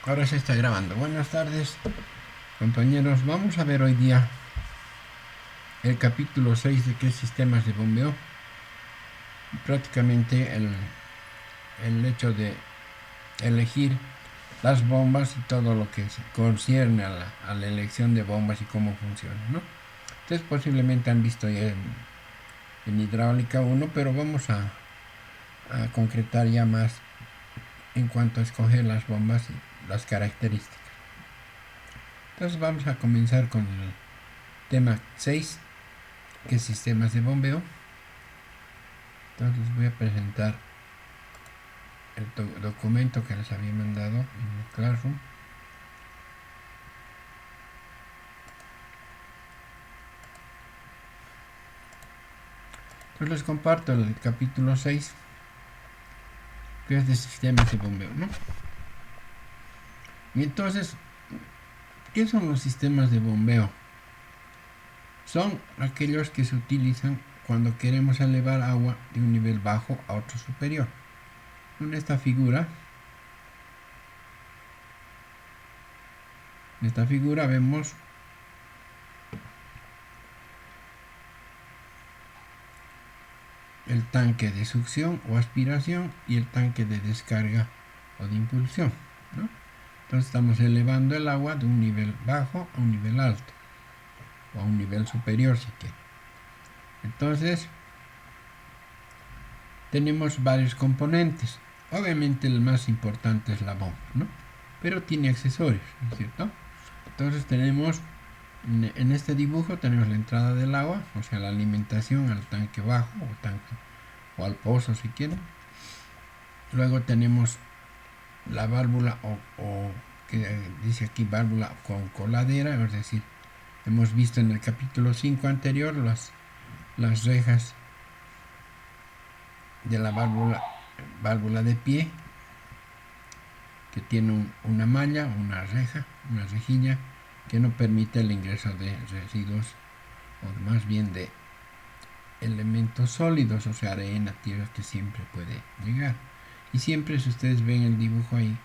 Ahora se está grabando. Buenas tardes, compañeros. Vamos a ver hoy día el capítulo 6 de qué es sistemas de bombeo. Prácticamente el hecho de elegir las bombas y todo lo que se concierne a la elección de bombas y cómo funciona, ¿no? Ustedes posiblemente han visto ya en hidráulica 1, pero vamos a concretar ya más en cuanto a escoger las bombas y las características. Entonces vamos a comenzar con el tema 6, que es sistemas de bombeo. Entonces les voy a presentar el documento que les había mandado en el Classroom. Entonces les comparto el capítulo 6, que es de sistemas de bombeo, ¿no? Y entonces, ¿qué son los sistemas de bombeo? Son aquellos que se utilizan cuando queremos elevar agua de un nivel bajo a otro superior. En esta figura vemos el tanque de succión o aspiración y el tanque de descarga o de impulsión, ¿no? Entonces estamos elevando el agua de un nivel bajo a un nivel alto o a un nivel superior si quieren. Entonces tenemos varios componentes. Obviamente el más importante es la bomba, ¿no? Pero tiene accesorios, ¿no es cierto? Entonces tenemos, en este dibujo tenemos la entrada del agua, o sea, la alimentación al tanque bajo o al pozo si quieren. Luego tenemos la válvula o que dice aquí válvula con coladera, es decir, hemos visto en el capítulo 5 anterior las rejas de la válvula de pie, que tiene una malla, una rejilla que no permite el ingreso de residuos o más bien de elementos sólidos, o sea, arena, tierra, que siempre puede llegar. Y siempre, si ustedes ven el dibujo ahí,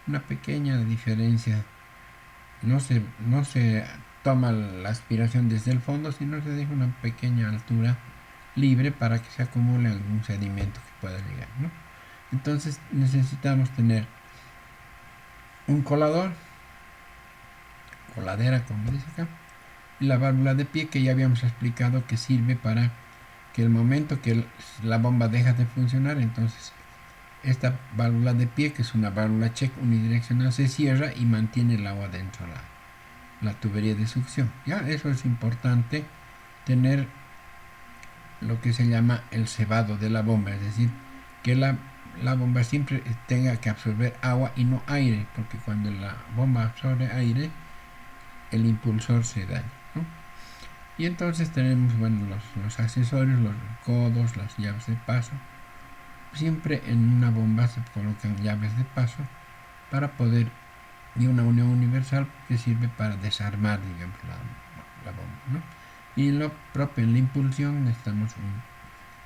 una pequeña diferencia, no se toma la aspiración desde el fondo, sino se deja una pequeña altura libre para que se acumule algún sedimento que pueda llegar, ¿no? Entonces necesitamos tener un colador, coladera como dice acá, y la válvula de pie, que ya habíamos explicado que sirve para que el momento que la bomba deja de funcionar, entonces esta válvula de pie, que es una válvula check unidireccional, se cierra y mantiene el agua dentro de la tubería de succión. Ya, eso es importante, tener lo que se llama el cebado de la bomba, es decir, que la bomba siempre tenga que absorber agua y no aire, porque cuando la bomba absorbe aire, el impulsor se daña, ¿no? Y entonces tenemos, bueno, los accesorios, los codos, las llaves de paso. Siempre en una bomba se colocan llaves de paso para poder, y una unión universal que sirve para desarmar, digamos, la bomba, ¿no? Y en lo propio, en la impulsión, necesitamos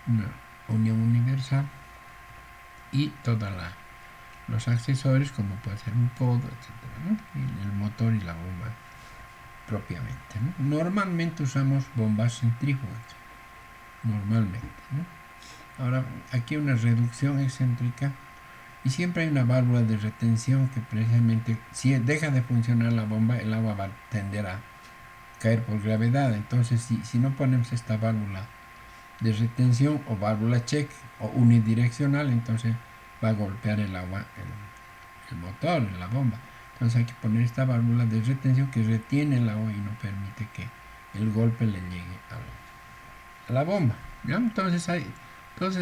una unión universal y todos los accesorios, como puede ser un codo, etcétera, ¿no? Y el motor y la bomba propiamente, ¿no? Normalmente usamos bombas centrífugas, normalmente, ¿no? Ahora, aquí una reducción excéntrica, y siempre hay una válvula de retención que precisamente, si deja de funcionar la bomba, el agua va a tender a caer por gravedad. Entonces, si no ponemos esta válvula de retención o válvula check o unidireccional, entonces va a golpear el agua el motor, la bomba. Entonces hay que poner esta válvula de retención que retiene el agua y no permite que el golpe le llegue a la bomba, ¿ya? Entonces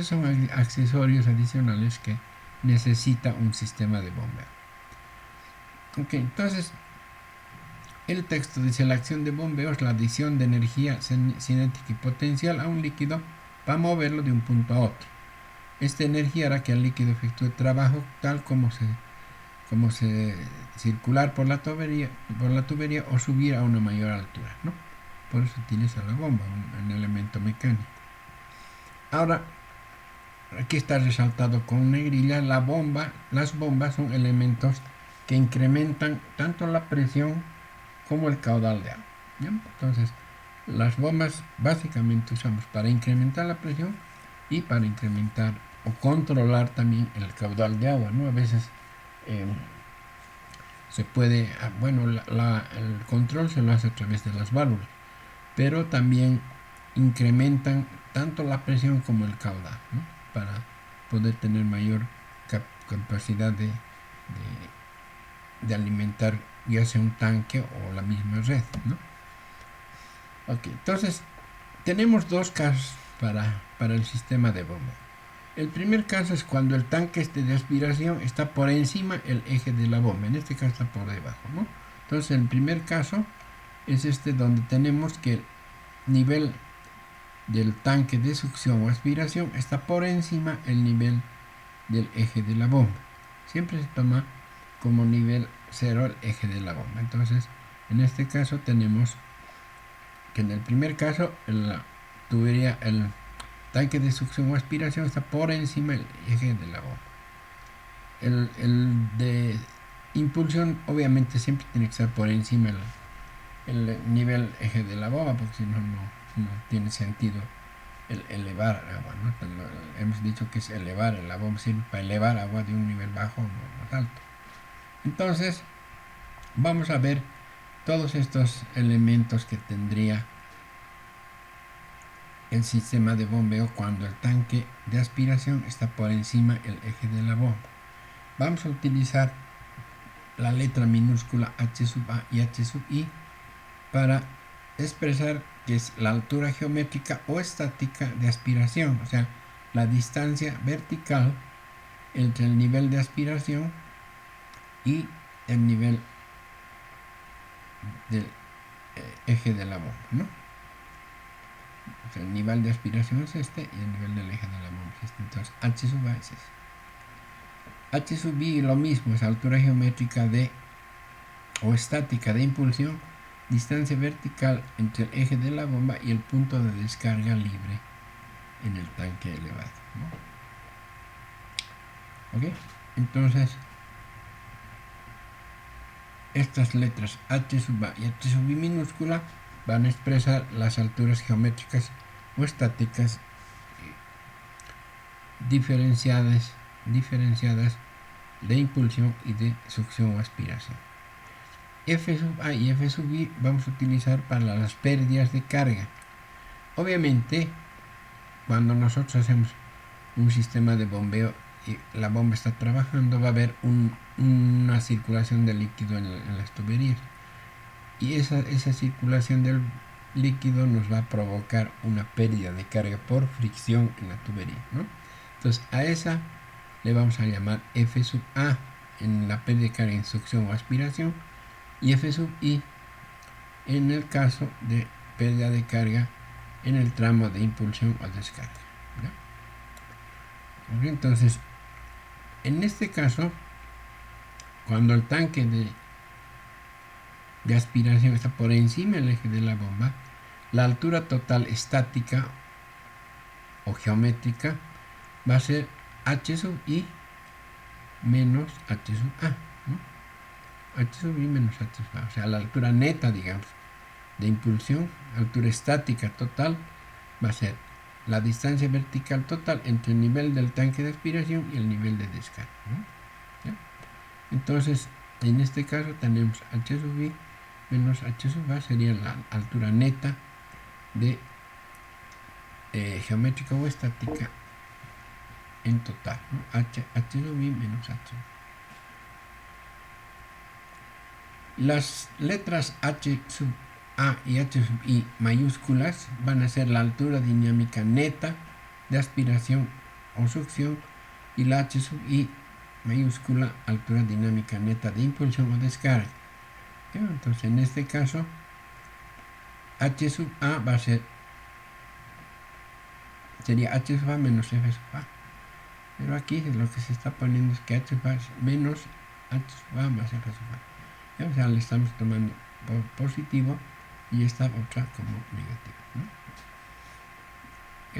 son accesorios adicionales que necesita un sistema de bombeo. Ok, entonces el texto dice: la acción de bombeo es la adición de energía cinética y potencial a un líquido para moverlo de un punto a otro. Esta energía hará que el líquido efectúe trabajo tal como se circular por la tubería o subir a una mayor altura, ¿no? Por eso utiliza la bomba, un elemento mecánico. Ahora, aquí está resaltado con negrilla, las bombas son elementos que incrementan tanto la presión como el caudal de agua. ¿Bien? Entonces, las bombas básicamente usamos para incrementar la presión y para incrementar o controlar también el caudal de agua, ¿no? A veces se puede, bueno, el control se lo hace a través de las válvulas, pero también incrementan tanto la presión como el caudal, ¿no? Para poder tener mayor capacidad de alimentar ya sea un tanque o la misma red, ¿no? Ok, entonces tenemos dos casos para el sistema de bombeo. El primer caso es cuando el tanque de aspiración está por encima del eje de la bomba. En este caso está por debajo, ¿no? Entonces el primer caso es donde tenemos que el nivel del tanque de succión o aspiración está por encima del nivel del eje de la bomba. Siempre se toma como nivel 0 el eje de la bomba. Entonces en este caso tenemos que en el primer caso el tanque de succión o aspiración está por encima del eje de la bomba. El de impulsión obviamente siempre tiene que estar por encima el nivel eje de la bomba, porque si no, no tiene sentido el elevar agua, ¿no? Hemos dicho que es elevar, la bomba sirve para elevar agua de un nivel bajo a más alto. Entonces vamos a ver todos estos elementos que tendría el sistema de bombeo cuando el tanque de aspiración está por encima del eje de la bomba. Vamos a utilizar la letra minúscula H sub A y H sub I para expresar que es la altura geométrica o estática de aspiración, o sea, la distancia vertical entre el nivel de aspiración y el nivel del eje de la bomba, ¿no? O sea, el nivel de aspiración es este y el nivel del eje de la bomba es este. Entonces, H sub A es ese. H sub I lo mismo, es altura geométrica o estática de impulsión, distancia vertical entre el eje de la bomba y el punto de descarga libre en el tanque elevado, ¿no? ¿Ok? Entonces, estas letras H sub A y H sub I minúscula van a expresar las alturas geométricas o estáticas diferenciadas de impulsión y de succión o aspiración. F sub A y F sub I vamos a utilizar para las pérdidas de carga. Obviamente, cuando nosotros hacemos un sistema de bombeo y la bomba está trabajando, va a haber una circulación de líquido en las tuberías. Y esa circulación del líquido nos va a provocar una pérdida de carga por fricción en la tubería, ¿no? Entonces a esa le vamos a llamar F sub A en la pérdida de carga en succión o aspiración y F sub I en el caso de pérdida de carga en el tramo de impulsión o descarga, ¿no? Entonces en este caso, cuando el tanque de aspiración está por encima del eje de la bomba, la altura total estática o geométrica va a ser H sub I menos H sub A, ¿no? H sub I menos H sub A, o sea, la altura neta, digamos, de impulsión, altura estática total, va a ser la distancia vertical total entre el nivel del tanque de aspiración y el nivel de descarga, ¿no? ¿Ya? Entonces, en este caso tenemos H sub I menos H sub A sería la altura neta de geométrica o estática en total, ¿no? H sub I menos H sub I. Las letras H sub A y H sub I mayúsculas van a ser la altura dinámica neta de aspiración o succión y la H sub I mayúscula altura dinámica neta de impulsión o descarga. Entonces en este caso H sub A sería H sub A menos F sub A, pero aquí lo que se está poniendo es que H sub A es menos H sub A más F sub A. O sea, le estamos tomando por positivo y esta otra como negativa, ¿no?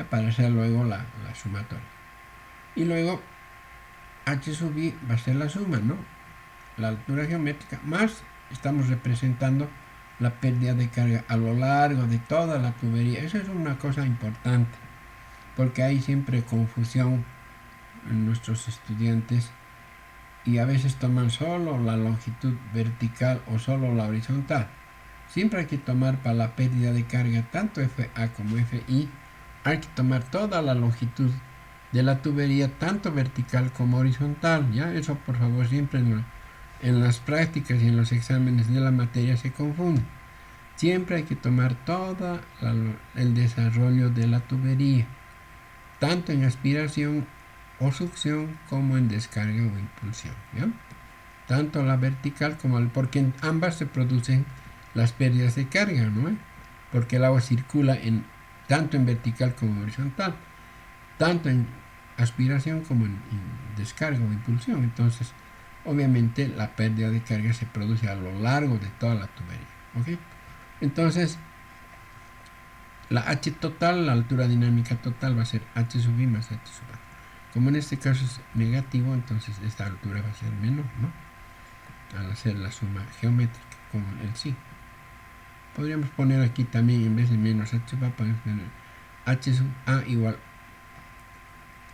para hacer luego la sumatoria. Y luego h sub i va a ser la suma, ¿no? La altura geométrica más estamos representando la pérdida de carga a lo largo de toda la tubería. Eso es una cosa importante, porque hay siempre confusión en nuestros estudiantes y a veces toman solo la longitud vertical o solo la horizontal. Siempre hay que tomar para la pérdida de carga tanto FA como FI, hay que tomar toda la longitud de la tubería, tanto vertical como horizontal. ¿Ya? Eso, por favor, siempre en las prácticas y en los exámenes de la materia se confunde. Siempre hay que tomar todo el desarrollo de la tubería, tanto en aspiración o succión como en descarga o impulsión. ¿Ya? Tanto la vertical como porque en ambas se producen las pérdidas de carga, ¿no? Porque el agua circula tanto en vertical como en horizontal, tanto en aspiración como en descarga o impulsión. Entonces, obviamente, la pérdida de carga se produce a lo largo de toda la tubería. ¿Ok? Entonces, la H total, la altura dinámica total, va a ser H sub i más H sub a. Como en este caso es negativo, entonces esta altura va a ser menor, ¿no? Al hacer la suma geométrica, como el sí. Podríamos poner aquí también, en vez de menos H sub a, podemos poner H sub a igual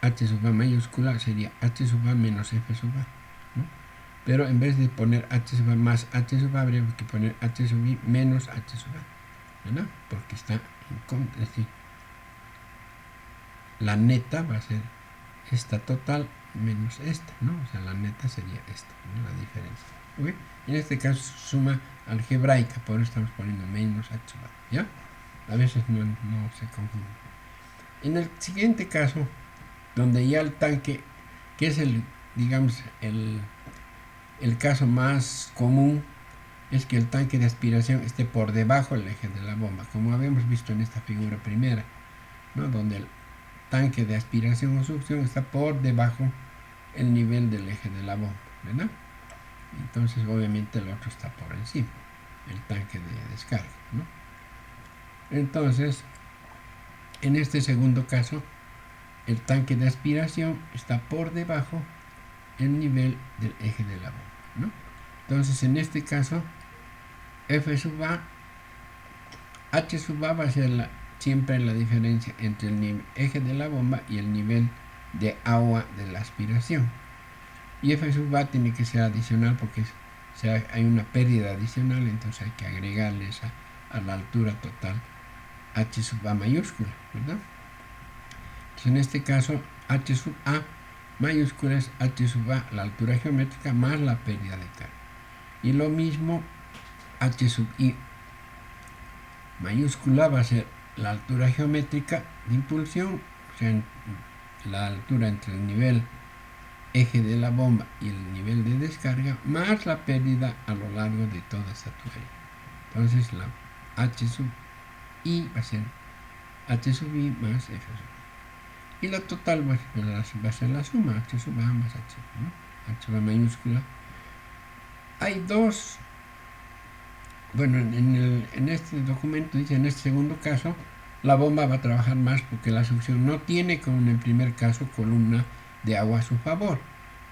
H sub a mayúscula, sería H sub a menos F sub a, ¿no? Pero en vez de poner H sub a más H sub a, habría que poner H sub i menos H sub a, ¿verdad? Porque está en contra, es decir, la neta va a ser esta total menos esta, ¿no? O sea, la neta sería esta, ¿no? La diferencia. ¿Okay? En este caso, suma algebraica, por eso estamos poniendo menos H sub a, ¿ya? A veces no se confunde. En el siguiente caso, donde ya el tanque, que es digamos, el caso más común, es que el tanque de aspiración esté por debajo del eje de la bomba, como habíamos visto en esta figura primera, ¿no? Donde el tanque de aspiración o succión está por debajo el nivel del eje de la bomba, ¿verdad? Entonces, obviamente, el otro está por encima, el tanque de descarga, ¿no? Entonces, en este segundo caso, el tanque de aspiración está por debajo el nivel del eje de la bomba, ¿no? Entonces, en este caso, F sub a, H sub a va a ser siempre la diferencia entre el eje de la bomba y el nivel de agua de la aspiración. Y F sub a tiene que ser adicional porque hay una pérdida adicional, entonces hay que agregarle a la altura total H sub a mayúscula, ¿verdad? Entonces, en este caso, H sub a mayúscula es H sub a, la altura geométrica, más la pérdida de carga. Y lo mismo, H sub i mayúscula va a ser la altura geométrica de impulsión, o sea, la altura entre el nivel eje de la bomba y el nivel de descarga, más la pérdida a lo largo de toda esta tubería. Entonces, la H sub i va a ser H sub i más F sub i. Y la total va a ser la suma, H sub a más H sub a, ¿no? H sub a mayúscula. Hay dos, bueno, en este documento dice, en este segundo caso, la bomba va a trabajar más porque la succión no tiene, como en el primer caso, columna de agua a su favor.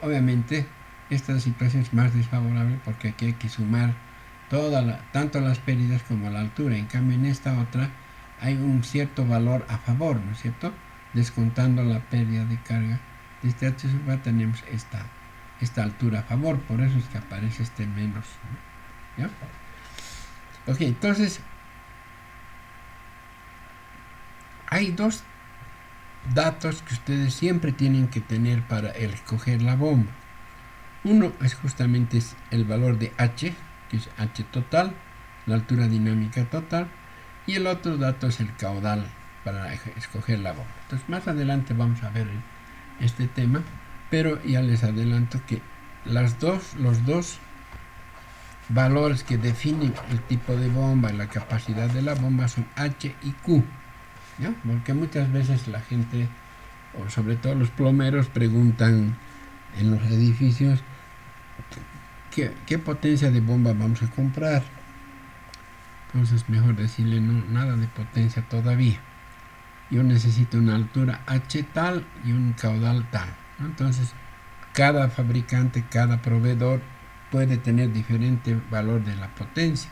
Obviamente, esta situación es más desfavorable porque aquí hay que sumar tanto las pérdidas como la altura. En cambio, en esta otra hay un cierto valor a favor, ¿no es cierto? Descontando la pérdida de carga de este H sub a, tenemos esta altura a favor, por eso es que aparece este menos, ¿no? ¿Ya? Ok, entonces hay dos datos que ustedes siempre tienen que tener para escoger la bomba. Uno es justamente el valor de H, que es H total, la altura dinámica total, y el otro dato es el caudal para escoger la bomba. Entonces, más adelante vamos a ver este tema, pero ya les adelanto que los dos valores que definen el tipo de bomba y la capacidad de la bomba son H y Q, ¿ya? Porque muchas veces la gente, o sobre todo los plomeros, preguntan en los edificios ¿qué potencia de bomba vamos a comprar? Entonces mejor decirle no, nada de potencia todavía. yo necesito una altura H tal y un caudal tal, ¿no? Entonces, cada fabricante, cada proveedor puede tener diferente valor de la potencia,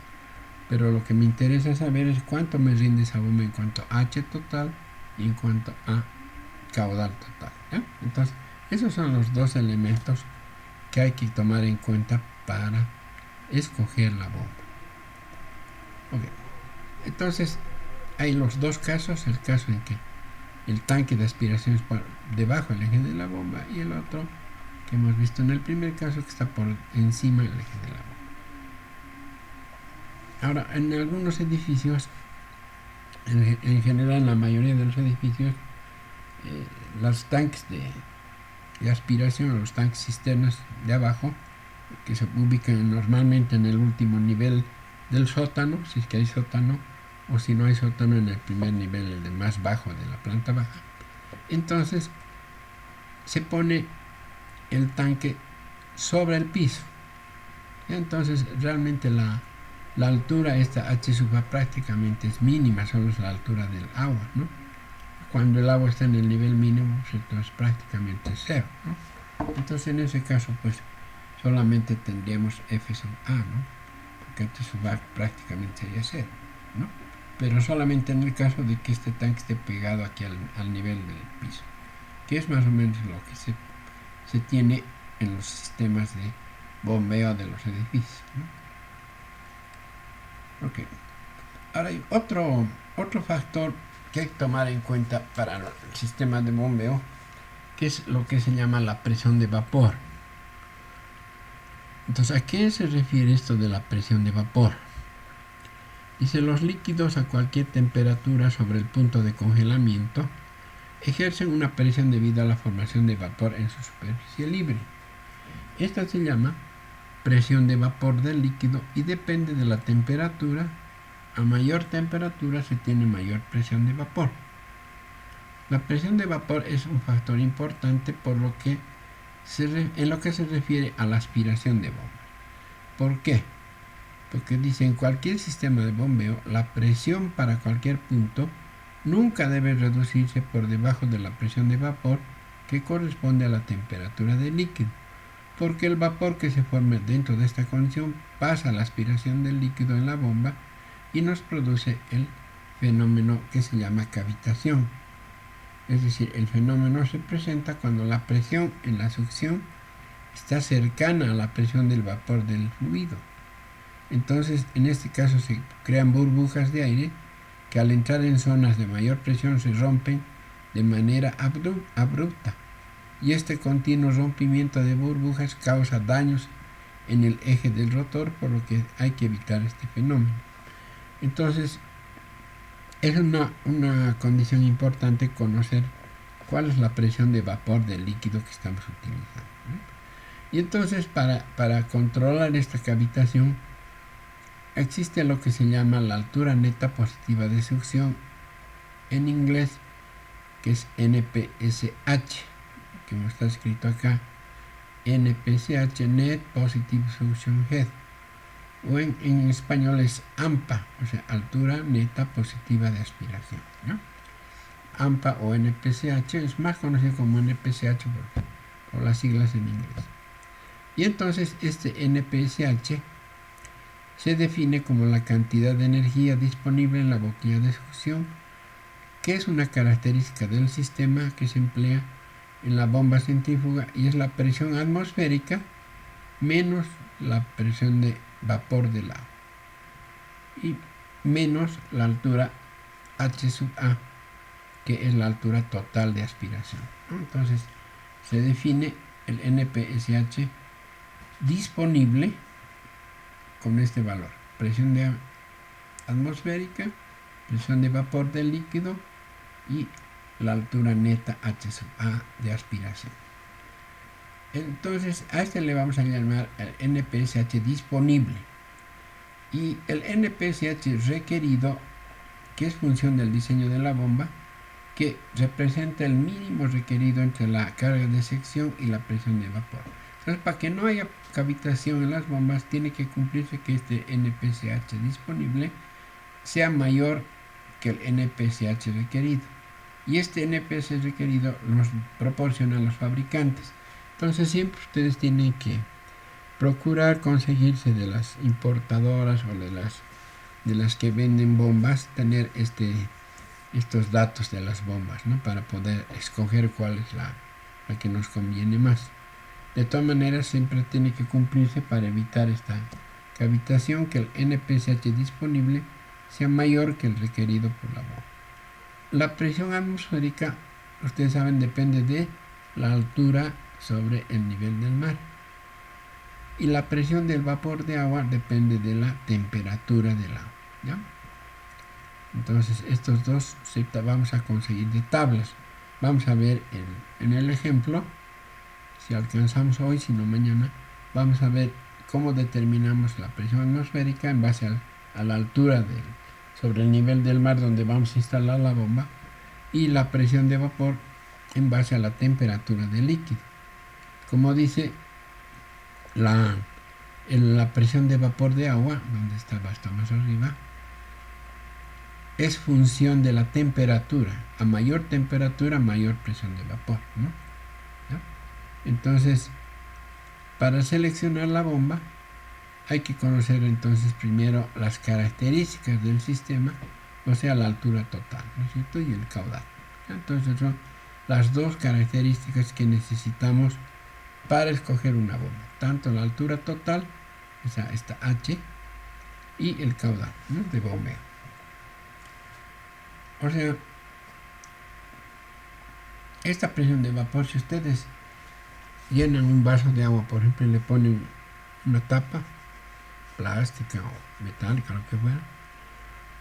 pero lo que me interesa saber es cuánto me rinde esa bomba en cuanto a H total y en cuanto a caudal total, ¿ya? Entonces, esos son los dos elementos que hay que tomar en cuenta para escoger la bomba. Okay. Entonces, hay los dos casos, el caso en que el tanque de aspiración es por debajo del eje de la bomba y el otro que hemos visto en el primer caso que está por encima del eje de la bomba. Ahora, en algunos edificios, en general en la mayoría de los edificios, los tanques de aspiración o los tanques cisternas de abajo, que se ubican normalmente en el último nivel del sótano, si es que hay sótano, o si no hay sótano en el primer nivel, el de más bajo de la planta baja. Entonces se pone el tanque sobre el piso. Entonces realmente la altura, esta H sub A prácticamente es mínima, solo es la altura del agua, ¿no? Cuando el agua está en el nivel mínimo, entonces prácticamente cero, ¿no? Entonces en ese caso pues solamente tendríamos F sub A, ¿no? Porque H sub A prácticamente sería cero, ¿no? Pero solamente en el caso de que este tanque esté pegado aquí al nivel del piso, que es más o menos lo que se tiene en los sistemas de bombeo de los edificios, ¿no? Ok. Ahora hay otro factor que hay que tomar en cuenta para el sistema de bombeo, que es lo que se llama la presión de vapor. Entonces, ¿a qué se refiere esto de la presión de vapor? Dice, los líquidos a cualquier temperatura sobre el punto de congelamiento ejercen una presión debido a la formación de vapor en su superficie libre. Esta se llama presión de vapor del líquido y depende de la temperatura. A mayor temperatura se tiene mayor presión de vapor. La presión de vapor es un factor importante por lo que en lo que se refiere a la aspiración de bombas. ¿Por qué? Porque dice, en cualquier sistema de bombeo, la presión para cualquier punto nunca debe reducirse por debajo de la presión de vapor que corresponde a la temperatura del líquido, porque el vapor que se forme dentro de esta condición pasa a la aspiración del líquido en la bomba y nos produce el fenómeno que se llama cavitación. Es decir, el fenómeno se presenta cuando la presión en la succión está cercana a la presión del vapor del fluido. Entonces, en este caso se crean burbujas de aire que al entrar en zonas de mayor presión se rompen de manera abrupta. Y este continuo rompimiento de burbujas causa daños en el eje del rotor, por lo que hay que evitar este fenómeno. Entonces, es una condición importante conocer cuál es la presión de vapor del líquido que estamos utilizando, ¿no? Y entonces, para controlar esta cavitación, existe lo que se llama la altura neta positiva de succión, en inglés, que es NPSH, que no está escrito acá, NPSH, Net Positive Suction Head, o en español es AMPA, o sea, altura neta positiva de aspiración, ¿no? AMPA o NPSH es más conocido como NPSH por las siglas en inglés. Y entonces este NPSH se define como la cantidad de energía disponible en la boquilla de succión, que es una característica del sistema que se emplea en la bomba centrífuga y es la presión atmosférica menos la presión de vapor del agua y menos la altura H sub A, que es la altura total de aspiración, ¿no? Entonces se define el NPSH disponible con este valor: presión de atmosférica, presión de vapor del líquido y la altura neta H sub A de aspiración. Entonces a este le vamos a llamar el NPSH disponible, y el NPSH requerido, que es función del diseño de la bomba, que representa el mínimo requerido entre la carga de sección y la presión de vapor. Entonces, para que no haya cavitación en las bombas, tiene que cumplirse que este NPSH disponible sea mayor que el NPSH requerido. y este NPS requerido nos proporcionan los fabricantes. Entonces siempre ustedes tienen que procurar conseguirse de las importadoras o de las que venden bombas, tener estos datos de las bombas, ¿no? Para poder escoger cuál es la que nos conviene más. De todas maneras, siempre tiene que cumplirse para evitar esta cavitación, que el NPSH disponible sea mayor que el requerido por la bomba. La presión atmosférica, ustedes saben, depende de la altura sobre el nivel del mar. Y la presión del vapor de agua depende de la temperatura del agua, ¿ya? Entonces, estos dos vamos a conseguir de tablas. Vamos a ver en el ejemplo, si alcanzamos hoy, si no mañana, vamos a ver cómo determinamos la presión atmosférica en base a la altura sobre el nivel del mar donde vamos a instalar la bomba, y la presión de vapor en base a la temperatura del líquido. Como dice, la presión de vapor de agua, donde está más arriba, es función de la temperatura. A mayor temperatura, mayor presión de vapor, ¿no? ¿Ya? Entonces, para seleccionar la bomba, hay que conocer entonces primero las características del sistema, o sea, la altura total, ¿no es cierto? Y el caudal. Entonces son las dos características que necesitamos para escoger una bomba, tanto la altura total, o sea, esta H, y el caudal, ¿no? De bombeo. O sea, esta presión de vapor, si ustedes llenan un vaso de agua, por ejemplo, y le ponen una tapa plástica o metálica, lo que fuera,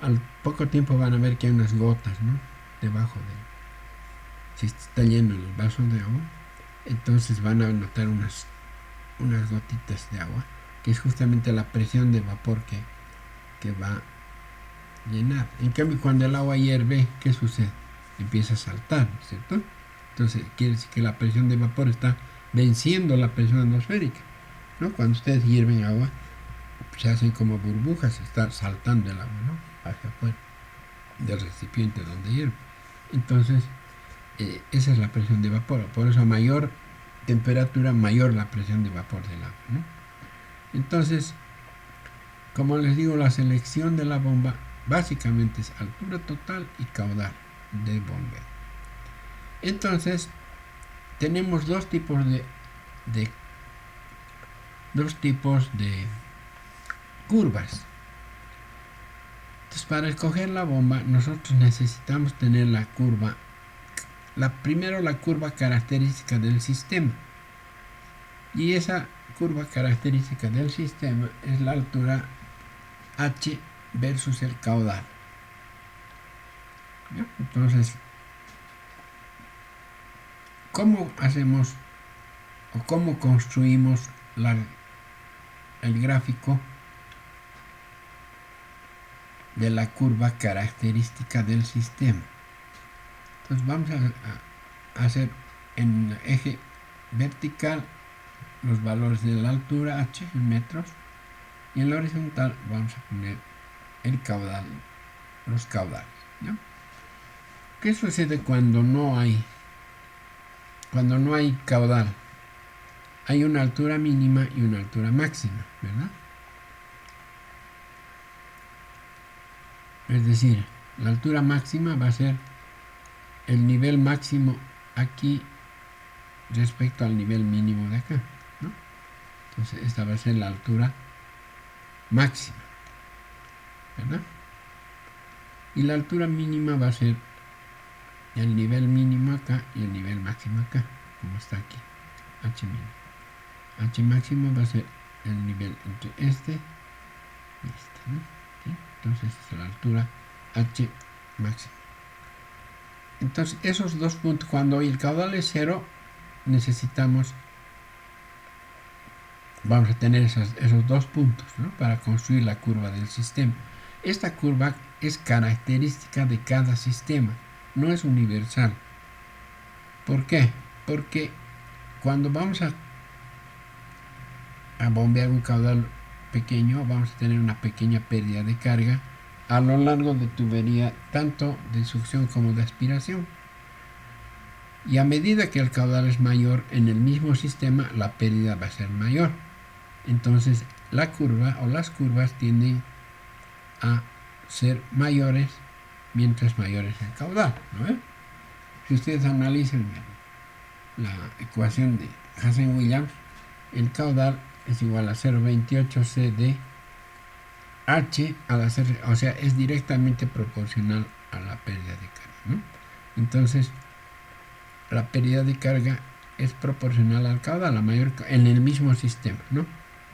al poco tiempo van a ver que hay unas gotas, ¿no? Debajo si está lleno el vaso de agua, entonces van a notar unas gotitas de agua, que es justamente la presión de vapor que va a llenar. En cambio, cuando el agua hierve, ¿qué sucede? Empieza a saltar, ¿cierto? Entonces quiere decir que la presión de vapor está venciendo la presión atmosférica, ¿no? Cuando ustedes hierven agua, se hacen como burbujas, está saltando el agua, ¿no? Hacia afuera del recipiente donde hierve. Entonces, esa es la presión de vapor. Por eso a mayor temperatura, mayor la presión de vapor del agua, ¿no? Entonces, como les digo, la selección de la bomba básicamente es altura total y caudal de bombeo. Entonces, tenemos dos tipos de curvas. Entonces, para escoger la bomba, nosotros necesitamos tener la curva, primero la curva característica del sistema. Y esa curva característica del sistema es la altura H versus el caudal. ¿Ya? Entonces, ¿cómo hacemos o cómo construimos el gráfico de la curva característica del sistema? Entonces vamos a hacer en el eje vertical los valores de la altura H en metros, y en la horizontal vamos a poner el caudal, los caudales, ¿no? ¿Qué sucede cuando no hay caudal? Hay una altura mínima y una altura máxima, ¿verdad? Es decir, la altura máxima va a ser el nivel máximo aquí respecto al nivel mínimo de acá, ¿no? Entonces esta va a ser la altura máxima, ¿verdad? Y la altura mínima va a ser el nivel mínimo acá y el nivel máximo acá, como está aquí, H mínimo. H máximo va a ser el nivel entre este y este, ¿no? ¿Sí? Entonces es la altura H máximo. Entonces esos dos puntos, cuando el caudal es 0, vamos a tener esos dos puntos, ¿no? Para construir la curva del sistema. Esta curva es característica de cada sistema, no es universal. ¿Por qué? Porque cuando vamos a bombear un caudal pequeño, vamos a tener una pequeña pérdida de carga a lo largo de tubería, tanto de succión como de aspiración. Y a medida que el caudal es mayor en el mismo sistema, la pérdida va a ser mayor. Entonces la curva o las curvas tienden a ser mayores mientras mayor es el caudal, ¿no? Si ustedes analizan la ecuación de Hazen-Williams, el caudal es igual a 0,28 C de H a la C, o sea, es directamente proporcional a la pérdida de carga, ¿no? Entonces, la pérdida de carga es proporcional al caudal, la mayor en el mismo sistema, ¿no?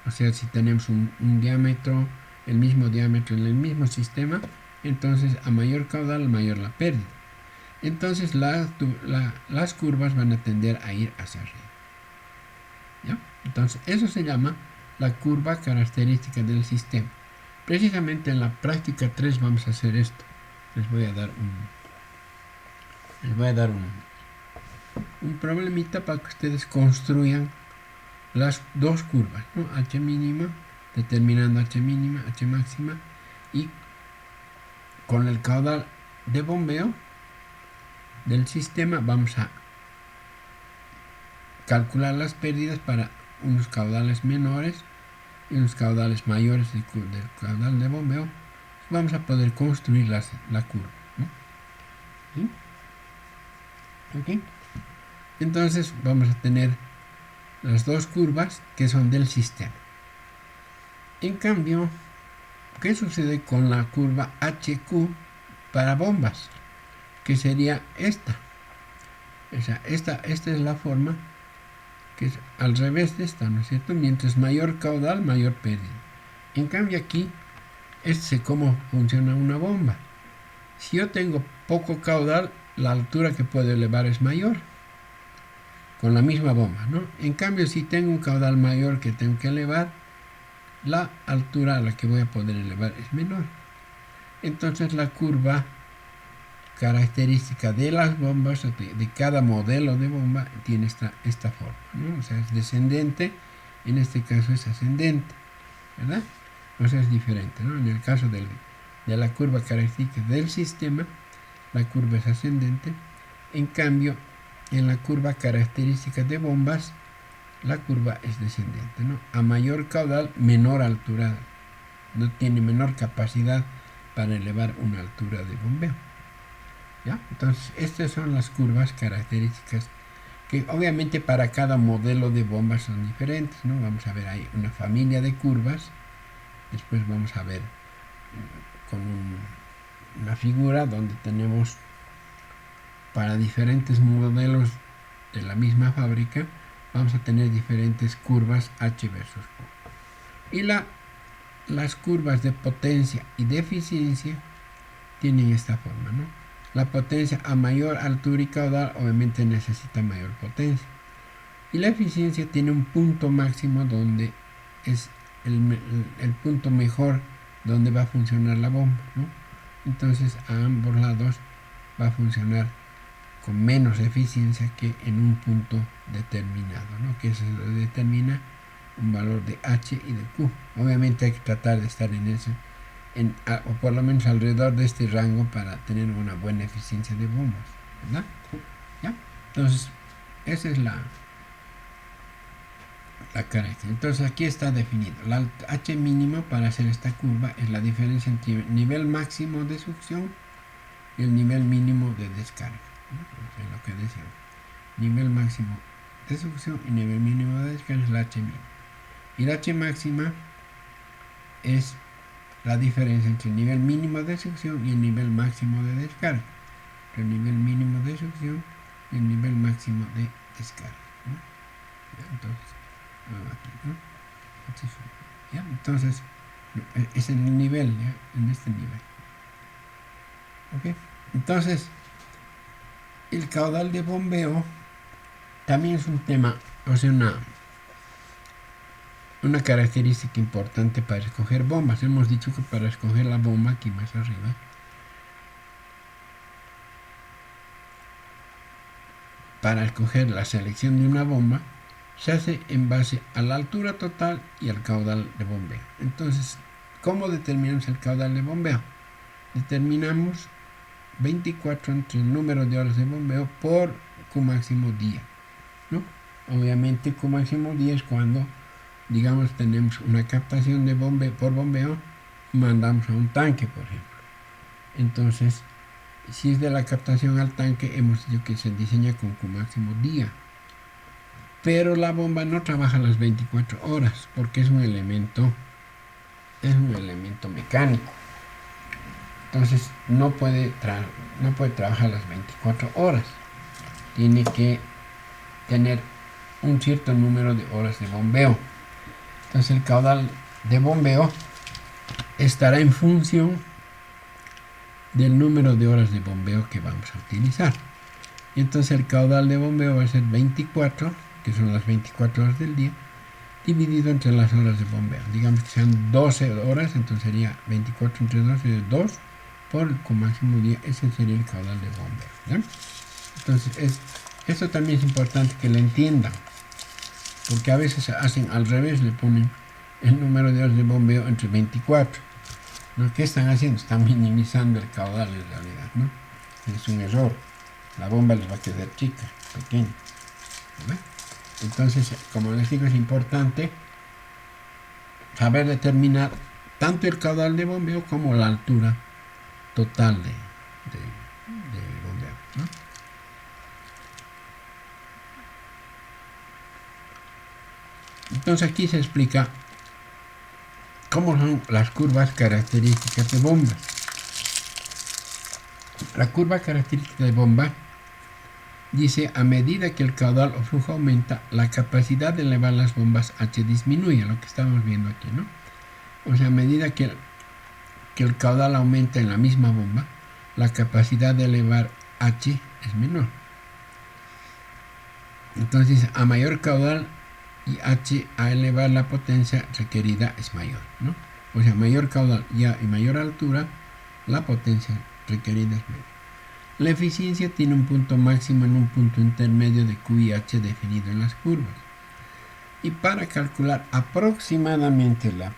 O sea, si tenemos un diámetro, el mismo diámetro en el mismo sistema, entonces a mayor caudal, mayor la pérdida. Entonces las curvas van a tender a ir hacia arriba, ¿ya? Entonces eso se llama la curva característica del sistema. Precisamente en la práctica 3 vamos a hacer esto. Les voy a dar un problemita para que ustedes construyan las dos curvas, ¿no? H mínima, determinando H mínima, H máxima, y con el caudal de bombeo del sistema vamos a calcular las pérdidas para unos caudales menores y unos caudales mayores del caudal de bombeo. Vamos a poder construir la curva, ¿no? ¿Sí? ¿Okay? Entonces vamos a tener las dos curvas que son del sistema. En cambio, ¿qué sucede con la curva HQ para bombas? Que sería esta. O sea, esta es la forma que es al revés de esta, ¿no es cierto? Mientras mayor caudal, mayor pérdida. En cambio aquí, cómo funciona una bomba. Si yo tengo poco caudal, la altura que puedo elevar es mayor, con la misma bomba, ¿no? En cambio, si tengo un caudal mayor que tengo que elevar, la altura a la que voy a poder elevar es menor. Entonces la curva característica de las bombas, de cada modelo de bomba, tiene esta forma, ¿no? O sea, es descendente, en este caso es ascendente, ¿verdad? O sea, es diferente, ¿no? En el caso de la curva característica del sistema, la curva es ascendente. En cambio, en la curva característica de bombas, la curva es descendente, ¿no? A mayor caudal, menor altura, no tiene menor capacidad para elevar una altura de bombeo, ¿ya? Entonces, estas son las curvas características que obviamente para cada modelo de bombas son diferentes, ¿no? Vamos a ver ahí una familia de curvas. Después vamos a ver con una figura donde tenemos para diferentes modelos de la misma fábrica, vamos a tener diferentes curvas H versus Q. Y las curvas de potencia y de eficiencia tienen esta forma, ¿no? La potencia a mayor altura y caudal obviamente necesita mayor potencia. Y la eficiencia tiene un punto máximo donde es el punto mejor donde va a funcionar la bomba, ¿no? Entonces a ambos lados va a funcionar con menos eficiencia que en un punto determinado, ¿no? Que se determina un valor de H y de Q. Obviamente hay que tratar de estar en eso, o por lo menos alrededor de este rango para tener una buena eficiencia de bombas, ¿verdad? ¿Ya? Entonces, esa es la característica. Entonces aquí está definido. La H mínimo para hacer esta curva es la diferencia entre el nivel máximo de succión y el nivel mínimo de descarga, ¿no? O sea, lo que decíamos. Nivel máximo de succión y nivel mínimo de descarga es la H mínima. Y la H máxima es la diferencia entre el nivel mínimo de succión y el nivel máximo de descarga. El nivel mínimo de succión y el nivel máximo de descarga, ¿no? Entonces, aquí, ¿no? ¿Ya? Entonces, es en el nivel, ¿ya? En este nivel. ¿Ok? Entonces, el caudal de bombeo también es un tema, o sea, una característica importante para escoger bombas. Hemos dicho que para escoger la bomba, aquí más arriba, para escoger la selección de una bomba, se hace en base a la altura total y al caudal de bombeo. Entonces, ¿cómo determinamos el caudal de bombeo? Determinamos 24 entre el número de horas de bombeo por Q máximo día, ¿no? Obviamente Q máximo día es cuando, digamos, tenemos una captación de bombeo por bombeo, mandamos a un tanque, por ejemplo. Entonces, si es de la captación al tanque, hemos dicho que se diseña con Q máximo día. Pero la bomba no trabaja las 24 horas porque es un elemento mecánico. Entonces no puede trabajar las 24 horas. Tiene que tener un cierto número de horas de bombeo. Entonces el caudal de bombeo estará en función del número de horas de bombeo que vamos a utilizar. Y entonces el caudal de bombeo va a ser 24, que son las 24 horas del día, dividido entre las horas de bombeo. Digamos que sean 12 horas, entonces sería 24 entre 12, 2 por el máximo día. Ese sería el caudal de bombeo, ¿ya? Entonces, esto también es importante que lo entiendan, porque a veces hacen al revés, le ponen el número de horas de bombeo entre 24. ¿No? ¿Qué están haciendo? Están minimizando el caudal en realidad, ¿no? Es un error. La bomba les va a quedar chica, pequeña, ¿no? Entonces, como les digo, es importante saber determinar tanto el caudal de bombeo como la altura total de bombeo, ¿no? Entonces aquí se explica cómo son las curvas características de bombas. La curva característica de bomba dice: a medida que el caudal o flujo aumenta, la capacidad de elevar las bombas H disminuye, lo que estamos viendo aquí, ¿no? O sea, a medida que el caudal aumenta en la misma bomba, la capacidad de elevar H es menor. Entonces, a mayor caudal y H a elevar la potencia requerida es mayor, ¿no? O sea, mayor caudal y mayor altura, la potencia requerida es mayor. La eficiencia tiene un punto máximo en un punto intermedio de Q y H definido en las curvas. Y para calcular aproximadamente la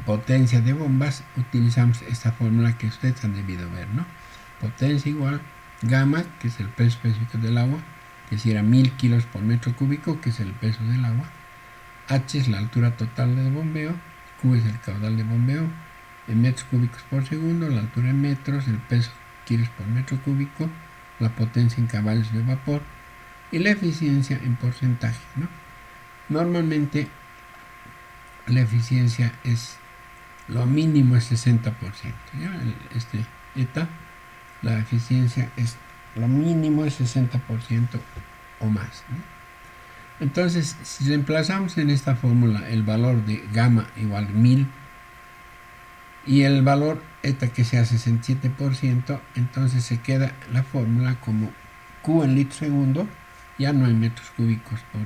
potencia de bombas, utilizamos esta fórmula que ustedes han debido ver, ¿no? Potencia igual gamma, que es el peso específico del agua, que si era 1000 kilos por metro cúbico, que es el peso del agua. H es la altura total del bombeo, Q es el caudal de bombeo, en metros cúbicos por segundo, la altura en metros, el peso kilos por metro cúbico, la potencia en caballos de vapor y la eficiencia en porcentaje, ¿no? Normalmente la eficiencia es lo mínimo es 60%, ¿ya? Eta, la eficiencia es lo mínimo es 60% o más, ¿no? Entonces, si reemplazamos en esta fórmula el valor de gamma igual 1000 y el valor eta que sea 67%, entonces se queda la fórmula como Q en litros segundo, ya no en metros cúbicos por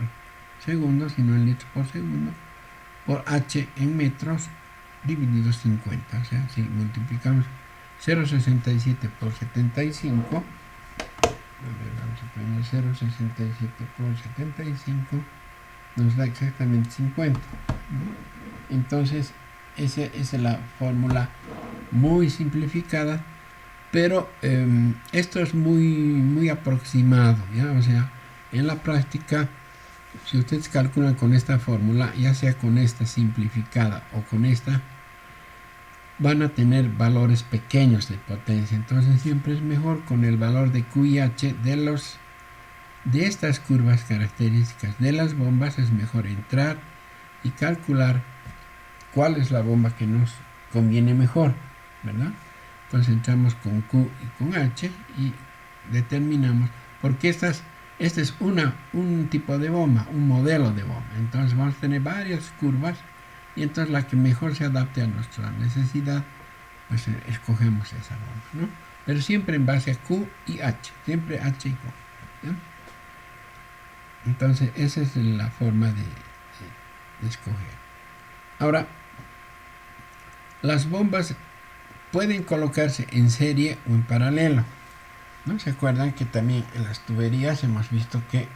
segundo, sino en litros por segundo, por H en metros dividido 50. O sea, si multiplicamos 0,67 por 75, vamos a poner 0,67 por 75, nos da exactamente 50, ¿no? Entonces, esa es la fórmula muy simplificada, pero esto es muy aproximado, ¿ya? O sea, en la práctica, si ustedes calculan con esta fórmula, ya sea con esta simplificada o con esta, van a tener valores pequeños de potencia. Entonces siempre es mejor con el valor de Q y H de estas curvas características de las bombas. Es mejor entrar y calcular cuál es la bomba que nos conviene mejor, ¿verdad? Entonces entramos con Q y con H y determinamos, porque este es un tipo de bomba, un modelo de bomba. Entonces vamos a tener varias curvas y entonces la que mejor se adapte a nuestra necesidad, pues escogemos esa bomba, ¿no? Pero siempre en base a Q y H, siempre H y Q, ¿ya? Entonces esa es la forma de escoger. Ahora, las bombas pueden colocarse en serie o en paralelo, ¿no? ¿Se acuerdan que también en las tuberías hemos visto que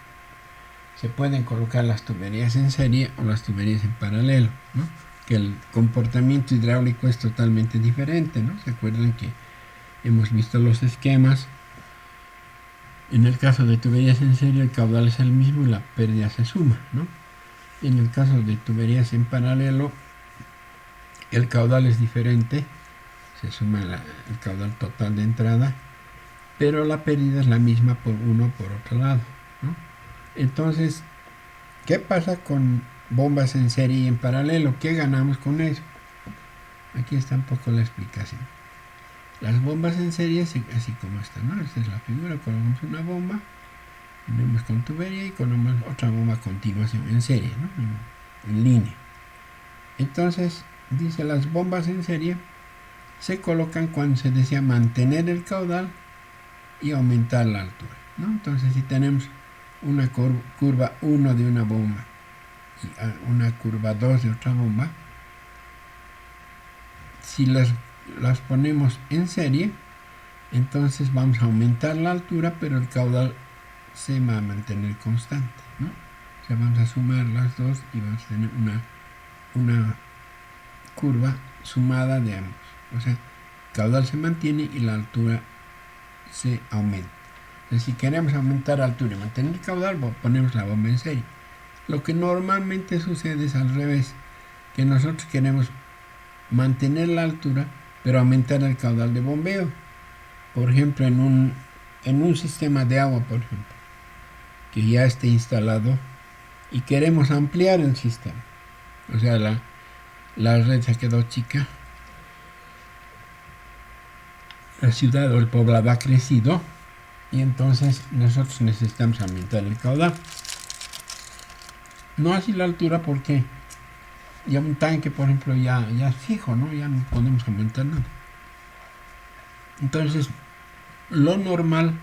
se pueden colocar las tuberías en serie o las tuberías en paralelo, ¿no? Que el comportamiento hidráulico es totalmente diferente, ¿no? ¿Se acuerdan que hemos visto los esquemas En el caso de tuberías en serie, el caudal es el mismo y la pérdida se suma, ¿no? En el caso de tuberías en paralelo, el caudal es diferente, se suma el caudal total de entrada, pero la pérdida es la misma por uno por otro lado, ¿no? Entonces, ¿qué pasa con bombas en serie y en paralelo? ¿Qué ganamos con eso? Aquí está un poco la explicación. Las bombas en serie, así como esta, ¿no? Esta es la figura, colocamos una bomba, unimos con tubería y colocamos otra bomba a continuación en serie, ¿no? En línea. Entonces, dice, las bombas en serie se colocan cuando se desea mantener el caudal y aumentar la altura, ¿no? Entonces, si tenemos una curva 1 de una bomba y una curva 2 de otra bomba, si las ponemos en serie, entonces vamos a aumentar la altura, pero el caudal se va a mantener constante, ¿no? O sea, vamos a sumar las dos y vamos a tener una curva sumada de ambos. O sea, el caudal se mantiene y la altura se aumenta. Entonces, si queremos aumentar la altura y mantener el caudal, ponemos la bomba en serie. Lo que normalmente sucede es al revés, que nosotros queremos mantener la altura, pero aumentar el caudal de bombeo. Por ejemplo, en un sistema de agua, por ejemplo, que ya esté instalado y queremos ampliar el sistema. O sea, la red se quedó chica, la ciudad o el poblado ha crecido y entonces nosotros necesitamos aumentar el caudal. No así la altura, porque ya un tanque, por ejemplo, ya es fijo, ¿no? Ya no podemos aumentar nada. Entonces, lo normal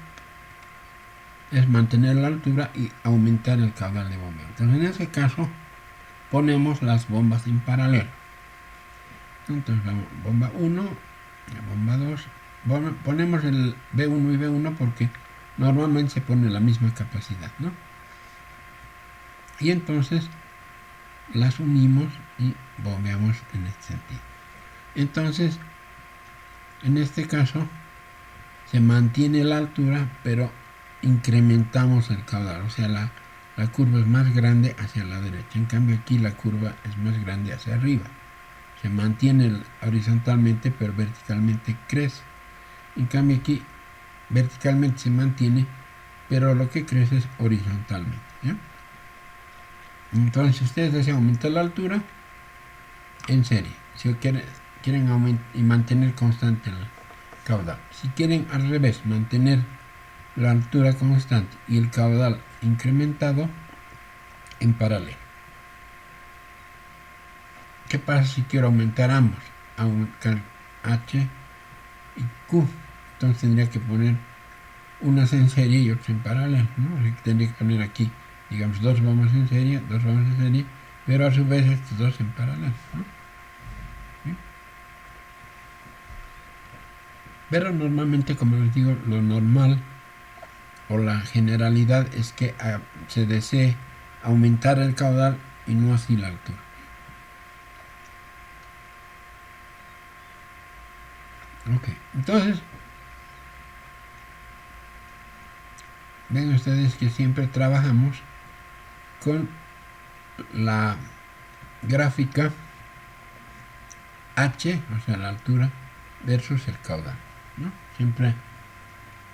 es mantener la altura y aumentar el caudal de bombeo. Entonces, en ese caso, ponemos las bombas en paralelo. Entonces, bomba 1, bomba 2. Ponemos el B1 y B1 porque normalmente se pone la misma capacidad, ¿no? Y entonces las unimos y bombeamos en este sentido. Entonces, en este caso, se mantiene la altura, pero incrementamos el caudal. O sea, la curva es más grande hacia la derecha. En cambio, aquí la curva es más grande hacia arriba. Se mantiene horizontalmente, pero verticalmente crece. En cambio, aquí verticalmente se mantiene, pero lo que crece es horizontalmente, ¿ya? Entonces, si ustedes desean aumentar la altura, en serie. Si quieren aumentar y mantener constante el caudal. Si quieren al revés, mantener la altura constante y el caudal incrementado, en paralelo. ¿Qué pasa si quiero aumentar ambos? Aumentar H y Q. Entonces tendría que poner unas en serie y otras en paralelo, ¿no? Tendría que poner aquí, digamos, dos bombas en serie, pero a su vez estos dos en paralelo, ¿no? ¿Sí? Pero normalmente, como les digo, lo normal o la generalidad es que se desee aumentar el caudal y no así la altura. Ok, entonces ven ustedes que siempre trabajamos con la gráfica H, o sea, la altura versus el caudal, ¿no? Siempre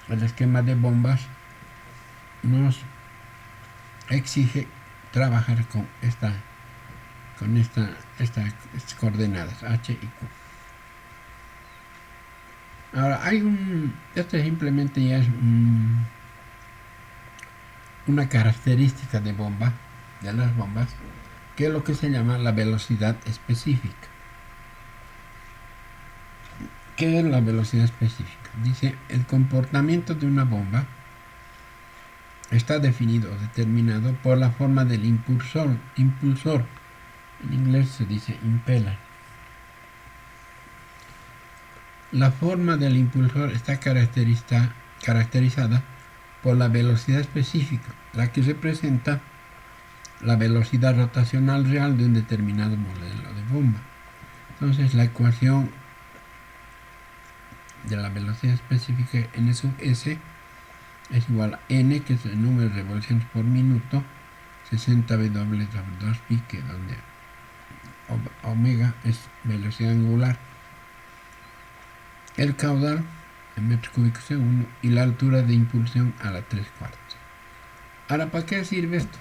el esquema de bombas nos exige trabajar con estas coordenadas H y Q. Ahora esto simplemente ya es una característica de las bombas, que es lo que se llama la velocidad específica. ¿Qué es la velocidad específica? Dice, el comportamiento de una bomba está definido o determinado por la forma del impulsor. En inglés se dice impeller. La forma del impulsor está caracterizada por la velocidad específica, la que representa la velocidad rotacional real de un determinado modelo de bomba. Entonces, la ecuación de la velocidad específica N sub S es igual a n, que es el número de revoluciones por minuto, 60 W sobre 2pi, que donde omega es velocidad angular, el caudal en metros cúbicos segundo y la altura de impulsión a la 3/4. Ahora, ¿para qué sirve esto?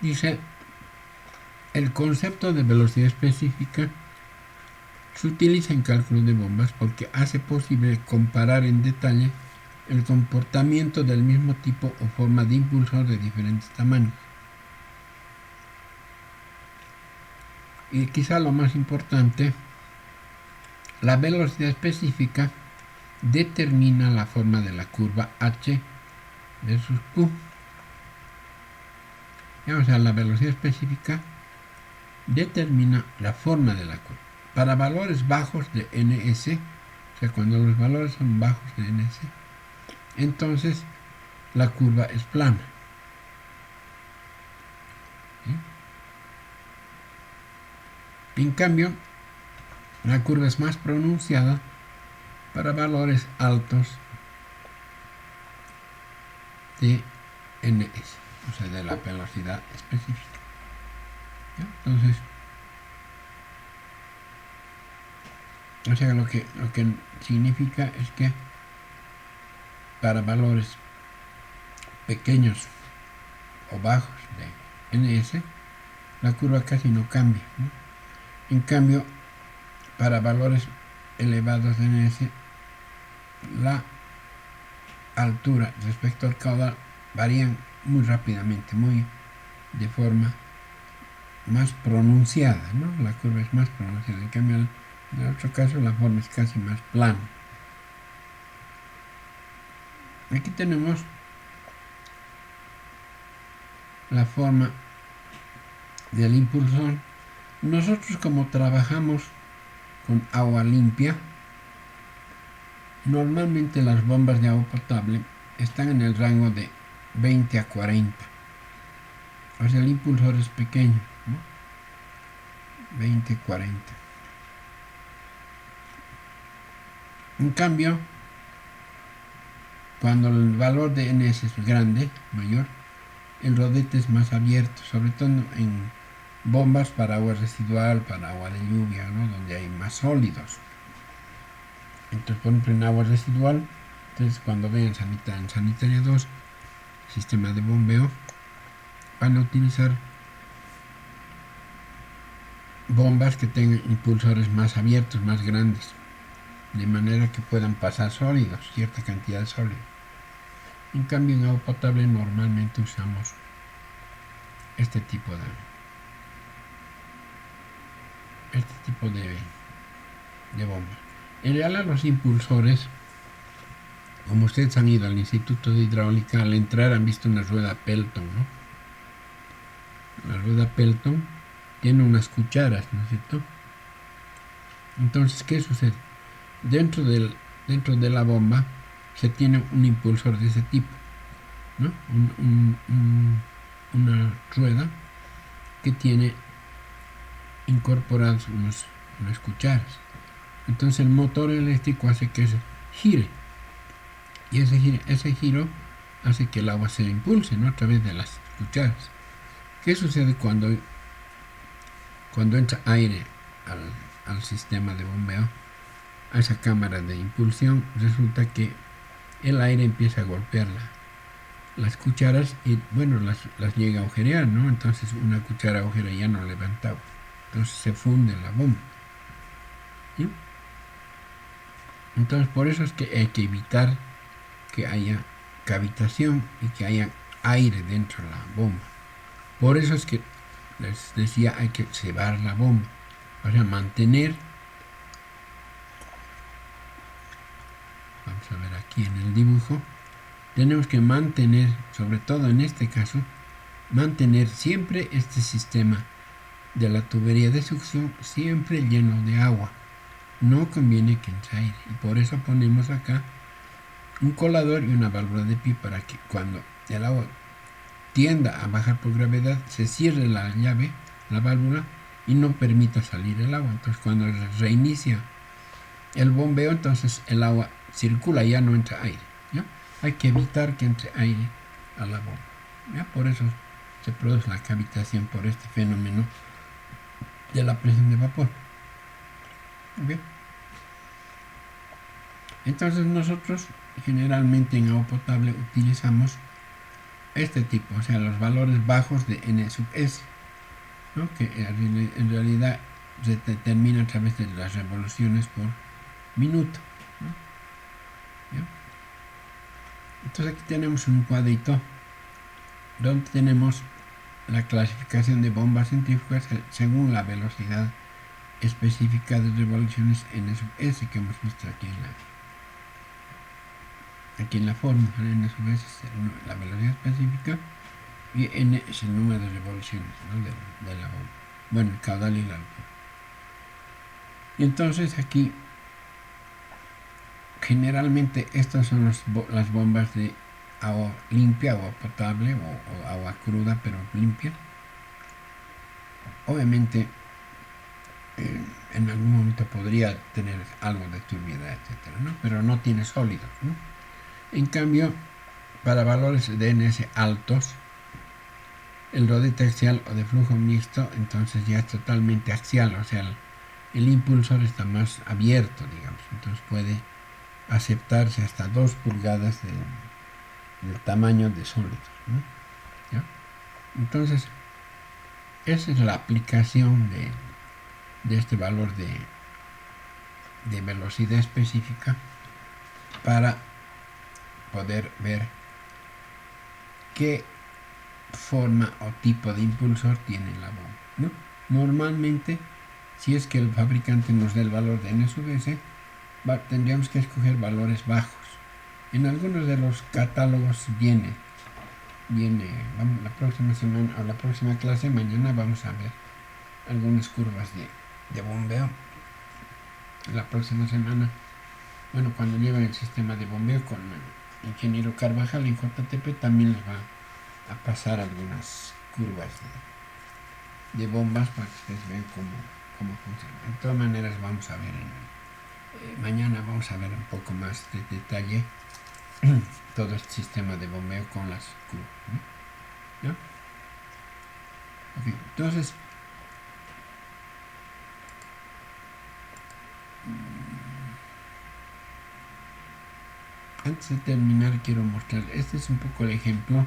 Dice, el concepto de velocidad específica se utiliza en cálculos de bombas porque hace posible comparar en detalle el comportamiento del mismo tipo o forma de impulsor de diferentes tamaños. Y quizá lo más importante, la velocidad específica determina la forma de la curva h versus q. O sea, la velocidad específica determina la forma de la curva. Para valores bajos de ns, o sea, cuando los valores son bajos de ns, entonces la curva es plana. ¿Sí? En cambio, la curva es más pronunciada para valores altos de ns, o sea, de la velocidad específica. ¿Sí? Entonces, o sea, lo que significa es que para valores pequeños o bajos de ns, la curva casi no cambia, ¿no? En cambio, para valores elevados de ns, la altura respecto al caudal varían muy rápidamente, muy de forma más pronunciada, ¿no? La curva es más pronunciada. En cambio, en el otro caso, la forma es casi más plana. Aquí tenemos la forma del impulsor. Nosotros, como trabajamos con agua limpia, normalmente las bombas de agua potable están en el rango de 20 a 40. O sea, el impulsor es pequeño, ¿no? 20, 40. En cambio, cuando el valor de ns es grande, mayor, el rodete es más abierto, sobre todo en bombas para agua residual, para agua de lluvia, ¿no? Donde hay más sólidos. Entonces, por ejemplo, en agua residual, entonces cuando vean en sanitaria 2, sistema de bombeo, van a utilizar bombas que tengan impulsores más abiertos, más grandes, de manera que puedan pasar sólidos, cierta cantidad de sólidos. En cambio, en agua potable normalmente usamos este tipo de bombas. En realidad, los impulsores, como ustedes han ido al Instituto de Hidráulica, al entrar han visto una rueda Pelton, ¿no? La rueda Pelton tiene unas cucharas, ¿no es cierto? Entonces, ¿qué sucede? Dentro de la bomba se tiene un impulsor de ese tipo, ¿no? Una rueda que tiene incorporadas unas cucharas. Entonces el motor eléctrico hace que se gire, y ese giro hace que el agua se impulse, ¿no? A través de las cucharas. ¿Qué sucede cuando entra aire al sistema de bombeo, a esa cámara de impulsión? Resulta que el aire empieza a golpear las cucharas y, bueno, las llega a agujerear, ¿no? Entonces una cuchara agujera ya no levanta agua, entonces se funde la bomba, ¿sí? Entonces, por eso es que hay que evitar que haya cavitación y que haya aire dentro de la bomba. Por eso es que les decía, hay que cebar la bomba, o sea, mantener. Vamos a ver aquí en el dibujo. Tenemos que mantener, sobre todo en este caso, mantener siempre este sistema de la tubería de succión siempre lleno de agua. No conviene que entre aire, y por eso ponemos acá un colador y una válvula de pie, para que cuando el agua tienda a bajar por gravedad se cierre la llave, la válvula, y no permita salir el agua. Entonces, cuando reinicia el bombeo, entonces el agua circula, ya no entra aire, ¿ya? Hay que evitar que entre aire a la bomba, ¿ya? Por eso se produce la cavitación por este fenómeno de la presión de vapor. ¿Okay? Entonces nosotros generalmente en agua potable utilizamos este tipo, o sea, los valores bajos de N sub S, ¿no? Que en realidad se determina a través de las revoluciones por minuto, ¿no? ¿Ya? Entonces aquí tenemos un cuadrito donde tenemos la clasificación de bombas centrífugas según la velocidad específica de revoluciones N sub S que hemos visto aquí en la fórmula. N sub S es la velocidad específica y N es el número de revoluciones, ¿no? de la bomba. Bueno, el caudal y la altura. Y entonces aquí generalmente estas son las bombas de agua limpia, agua potable o agua cruda pero limpia. Obviamente en algún momento podría tener algo de turbidez, etcétera, ¿no? Pero no tiene sólido, ¿no? En cambio, para valores de NS altos, el rodete axial o de flujo mixto, entonces ya es totalmente axial, o sea, el impulsor está más abierto, digamos, entonces puede aceptarse hasta 2 pulgadas del tamaño de sólidos, ¿no? ¿Ya? Entonces, esa es la aplicación de este valor de velocidad específica para poder ver qué forma o tipo de impulsor tiene la bomba, ¿no? Normalmente, si es que el fabricante nos da el valor de N sub S, tendríamos que escoger valores bajos. En algunos de los catálogos viene vamos, la próxima semana o la próxima clase, mañana vamos a ver algunas curvas de bombeo. La próxima semana, bueno, cuando lleven el sistema de bombeo con el ingeniero Carvajal en JTP, también les va a pasar algunas curvas de bombas para que ustedes vean cómo funciona. De todas maneras vamos a ver mañana vamos a ver un poco más de detalle todo este sistema de bombeo con las curvas, ¿no? ¿Ya? Okay, entonces antes de terminar quiero mostrar, este es un poco el ejemplo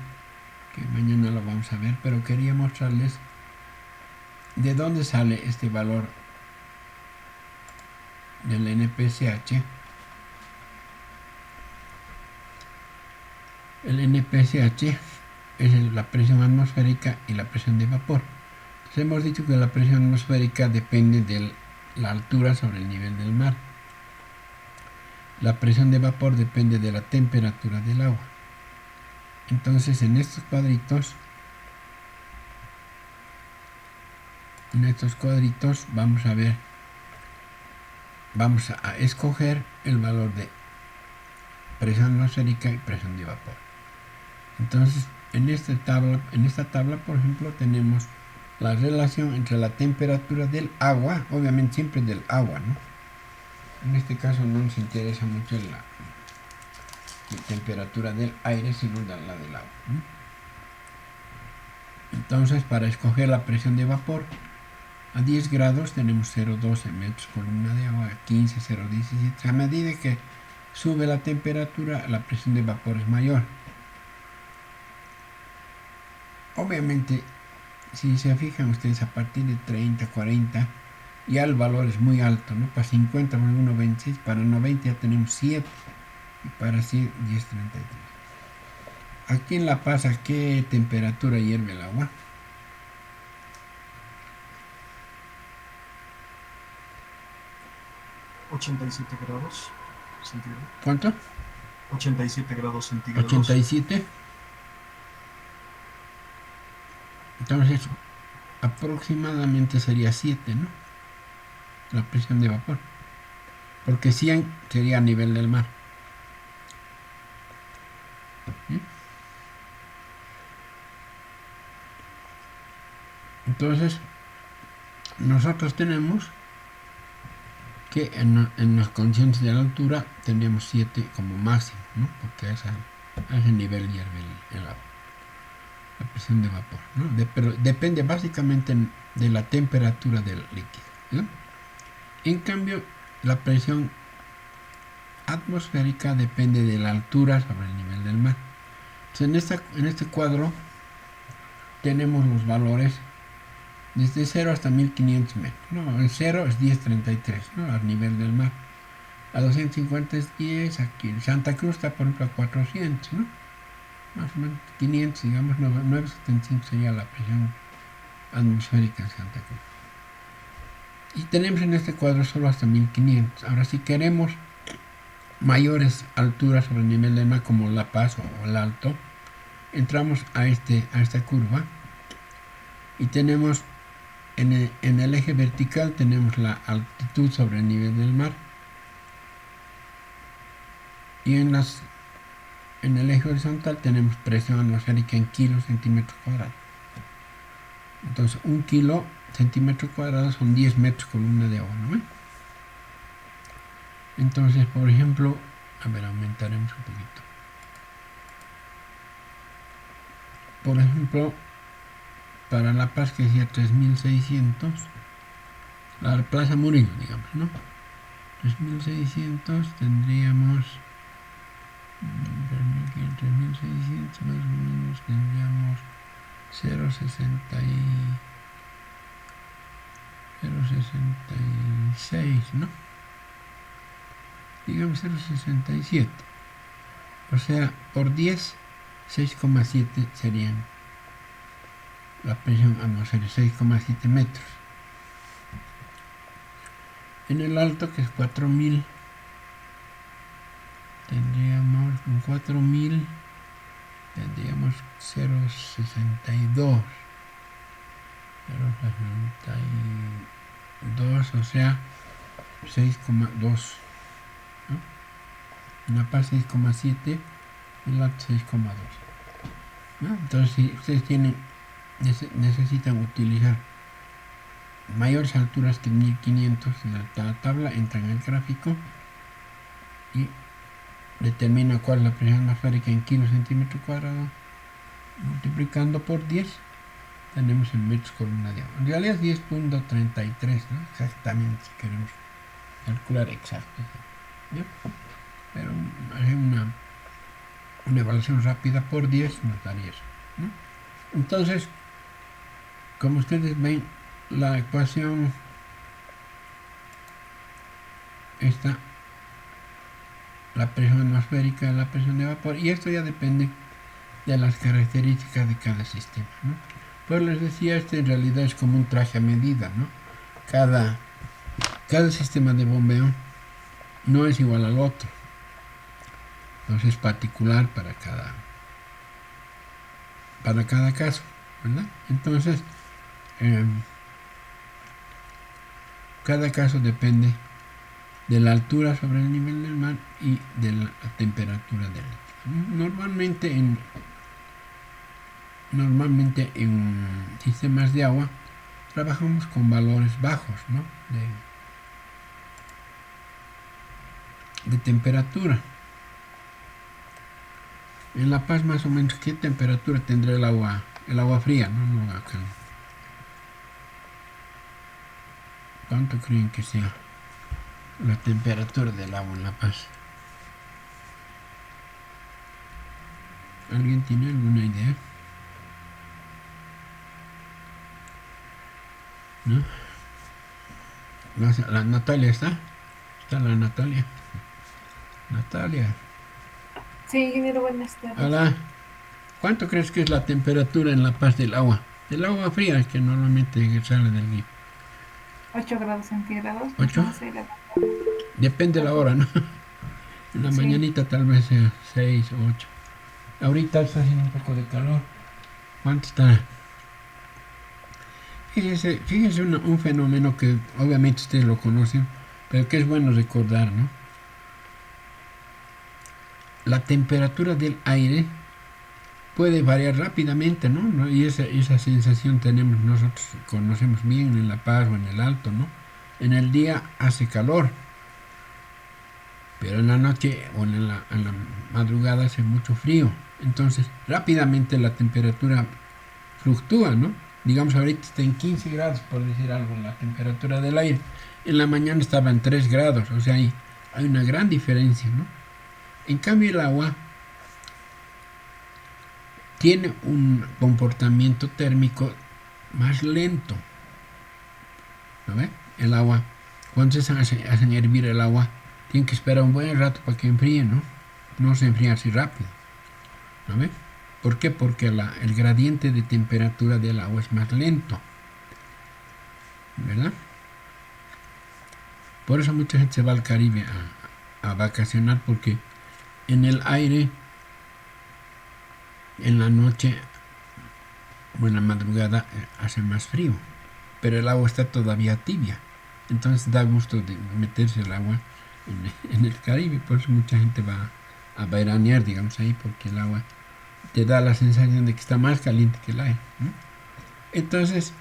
que mañana lo vamos a ver, pero quería mostrarles de dónde sale este valor del NPSH. El NPSH es la presión atmosférica y la presión de vapor. Entonces hemos dicho que la presión atmosférica depende de la altura sobre el nivel del mar. La presión de vapor depende de la temperatura del agua. Entonces en estos cuadritos vamos a ver, vamos a escoger el valor de presión atmosférica y presión de vapor. Entonces en esta tabla por ejemplo tenemos la relación entre la temperatura del agua, obviamente siempre del agua, ¿no? En este caso no nos interesa mucho la temperatura del aire, sino la del agua, ¿no? Entonces, para escoger la presión de vapor, a 10 grados tenemos 0,12 metros columna de agua, a 15, 0,17. A medida que sube la temperatura, la presión de vapor es mayor. Obviamente, si se fijan ustedes, a partir de 30, 40, ya el valor es muy alto, ¿no? Para 50 tenemos 1,26, para 90 ya tenemos 7, y para 100, 10,33. Aquí en La Paz, ¿a qué temperatura hierve el agua? 87 grados centígrados. ¿Cuánto? 87 grados centígrados. 87. Entonces, aproximadamente sería 7, ¿no? La presión de vapor. Porque 100 sería a nivel del mar. ¿Sí? Entonces, nosotros tenemos que en las condiciones de la altura tendríamos 7 como máximo, ¿no? Porque a ese nivel hierve el agua, la presión de vapor, ¿no? Pero depende básicamente de la temperatura del líquido, ¿no? En cambio, la presión atmosférica depende de la altura sobre el nivel del mar. Entonces, en este cuadro tenemos los valores desde 0 hasta 1500 metros, ¿no? El 0 es 1033, ¿no? Al nivel del mar. A 250 es 10, aquí en Santa Cruz está por ejemplo a 400, ¿no? Más o menos 500, digamos, 975 sería la presión atmosférica en Santa Cruz. Y tenemos en este cuadro solo hasta 1500. Ahora, si queremos mayores alturas sobre el nivel del mar, como La Paz o el Alto, entramos a esta curva y tenemos en el eje vertical tenemos la altitud sobre el nivel del mar, y en el eje horizontal tenemos presión atmosférica en kilos centímetros cuadrados. Entonces 1 kilo centímetro cuadrado son 10 metros columna de agua, ¿no? Entonces, por ejemplo, a ver, aumentaremos un poquito. Por ejemplo, para La Paz, que decía 3600, la Plaza Murillo, digamos, ¿no? 3600 tendríamos 3600 más o menos, tendríamos 0,66, ¿no? Digamos 0,67. O sea, por 10, 6,7 serían la presión atmosférica, 6,7 metros. En el alto, que es 4000, tendríamos con 4000 tendríamos 0,62, o sea 6,2, ¿no? En La Paz 6,7, en el alto 6,2, ¿no? Entonces, si ustedes necesitan utilizar mayores alturas que 1500 en la tabla, entran en el gráfico y determina cuál es la presión atmosférica en kilos centímetro cuadrado, multiplicando por 10 tenemos en metros columna de agua. En realidad es 10.33, ¿no? Exactamente, si queremos calcular exacto, ¿no? Pero hay una evaluación rápida por 10 nos daría eso, ¿no? Entonces, como ustedes ven, la ecuación está la presión atmosférica, la presión de vapor, y esto ya depende de las características de cada sistema, ¿no? Pues les decía, este en realidad es como un traje a medida, ¿no? Cada sistema de bombeo no es igual al otro, entonces es particular para cada caso, ¿verdad? Entonces, cada caso depende de la altura sobre el nivel del mar y de la temperatura del líquido. Normalmente en sistemas de agua trabajamos con valores bajos, ¿no? de temperatura. En La Paz, más o menos, ¿qué temperatura tendrá el agua fría? No acá. ¿Cuánto creen que sea la temperatura del agua en La Paz? ¿Alguien tiene alguna idea? ¿No? La Natalia está la Natalia. Sí, ingeniero, buenas tardes. Hola. ¿Cuánto crees que es la temperatura en La Paz del agua? Del agua fría que normalmente sale del grifo. 8 grados centígrados. ¿8? Depende de la hora, ¿no? En la mañanita tal vez sea 6 o 8. Ahorita está haciendo un poco de calor. ¿Cuánto está? Fíjense un fenómeno que obviamente ustedes lo conocen, pero que es bueno recordar, ¿no? La temperatura del aire puede variar rápidamente, ¿no? Y esa sensación nosotros conocemos bien en La Paz o en el Alto, ¿no? En el día hace calor, pero en la noche o en la madrugada hace mucho frío. Entonces rápidamente la temperatura fluctúa, ¿no? Digamos ahorita está en 15 grados, por decir algo, la temperatura del aire. En la mañana estaba en 3 grados, o sea, hay una gran diferencia, ¿no? En cambio el agua tiene un comportamiento térmico más lento, ¿no ve? El agua, cuando se hacen hervir el agua, tienen que esperar un buen rato para que enfríe, ¿no? No se enfría así rápido, ¿no ve? ¿Por qué? Porque el gradiente de temperatura del agua es más lento, ¿verdad? Por eso mucha gente se va al Caribe a vacacionar, porque en el aire, en la noche o en la madrugada hace más frío, pero el agua está todavía tibia. Entonces da gusto de meterse el agua en el Caribe. Por eso mucha gente va a veranear, digamos, ahí, porque el agua te da la sensación de que está más caliente que el aire, ¿no? Entonces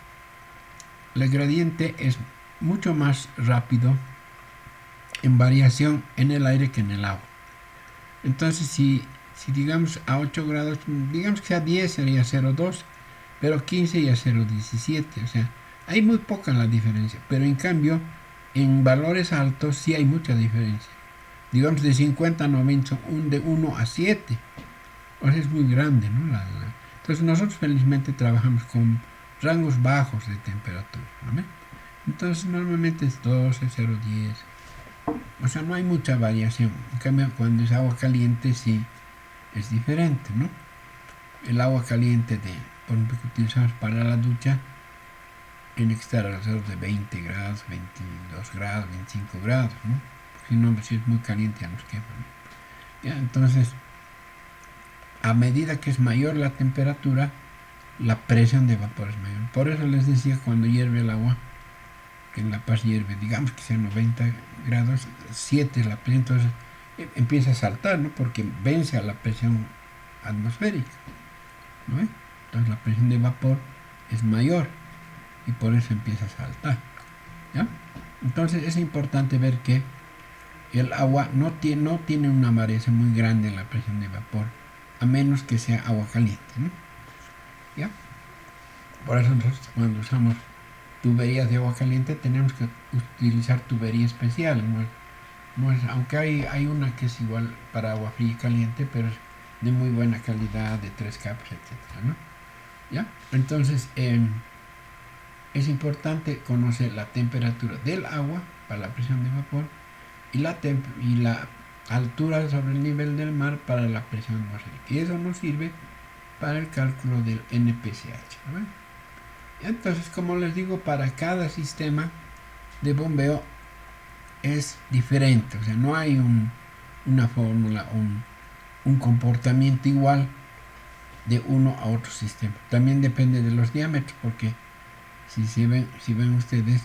el gradiente es mucho más rápido en variación en el aire que en el agua. Entonces si digamos a 8 grados, digamos que sea 10 sería 0,2, pero 15 ya 0,17, o sea, hay muy poca la diferencia, pero en cambio en valores altos sí hay mucha diferencia. Digamos de 50 a 90, de 1 a 7, o sea, es muy grande, ¿no? Entonces nosotros felizmente trabajamos con rangos bajos de temperatura, ¿no? Entonces normalmente es 12, 0,10, o sea, no hay mucha variación. En cambio, cuando es agua caliente sí es diferente, ¿no? El agua caliente por ejemplo, que utilizamos para la ducha tiene que estar alrededor de 20 grados, 22 grados, 25 grados, ¿no? Porque si no, si es muy caliente ya nos quema, ¿no? Ya, entonces, a medida que es mayor la temperatura, la presión de vapor es mayor. Por eso les decía, cuando hierve el agua, que en La Paz hierve, digamos que sea 90 grados, 7 es la presión, entonces empieza a saltar, ¿no? Porque vence a la presión atmosférica, ¿no? Entonces la presión de vapor es mayor y por eso empieza a saltar, ¿ya? Entonces es importante ver que el agua no tiene una variación muy grande en la presión de vapor, a menos que sea agua caliente, ¿no? ¿Ya? Por eso nosotros cuando usamos tuberías de agua caliente tenemos que utilizar tubería especial, aunque hay una que es igual para agua fría y caliente, pero es de muy buena calidad, de 3 capas, etcétera, ¿no? ¿Ya? Entonces es importante conocer la temperatura del agua para la presión de vapor y la altura sobre el nivel del mar para la presión atmosférica. Y eso nos sirve para el cálculo del NPCH, ¿no? Entonces, como les digo, para cada sistema de bombeo es diferente, o sea, no hay una fórmula, un comportamiento igual de uno a otro sistema. También depende de los diámetros, porque si ven ustedes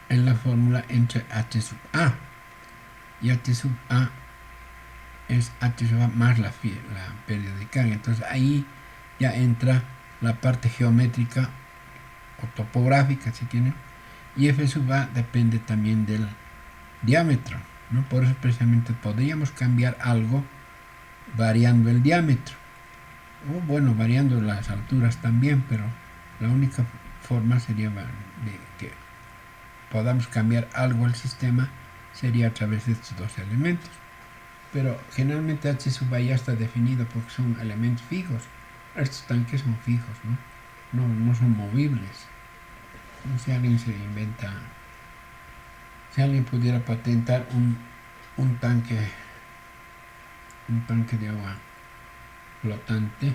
en la fórmula entre H sub A y H sub A es H sub A más la pérdida de carga. Entonces ahí ya entra la parte geométrica o topográfica, si quieren, y F sub A depende también del diámetro, ¿no? Por eso precisamente podríamos cambiar algo variando el diámetro, o bueno, variando las alturas también, pero la única forma sería de que podamos cambiar algo al sistema sería a través de estos dos elementos. Pero generalmente H sub A ya está definido porque son elementos fijos. Estos tanques son fijos, no son movibles. No sé si alguien se inventa, si alguien pudiera patentar un tanque de agua flotante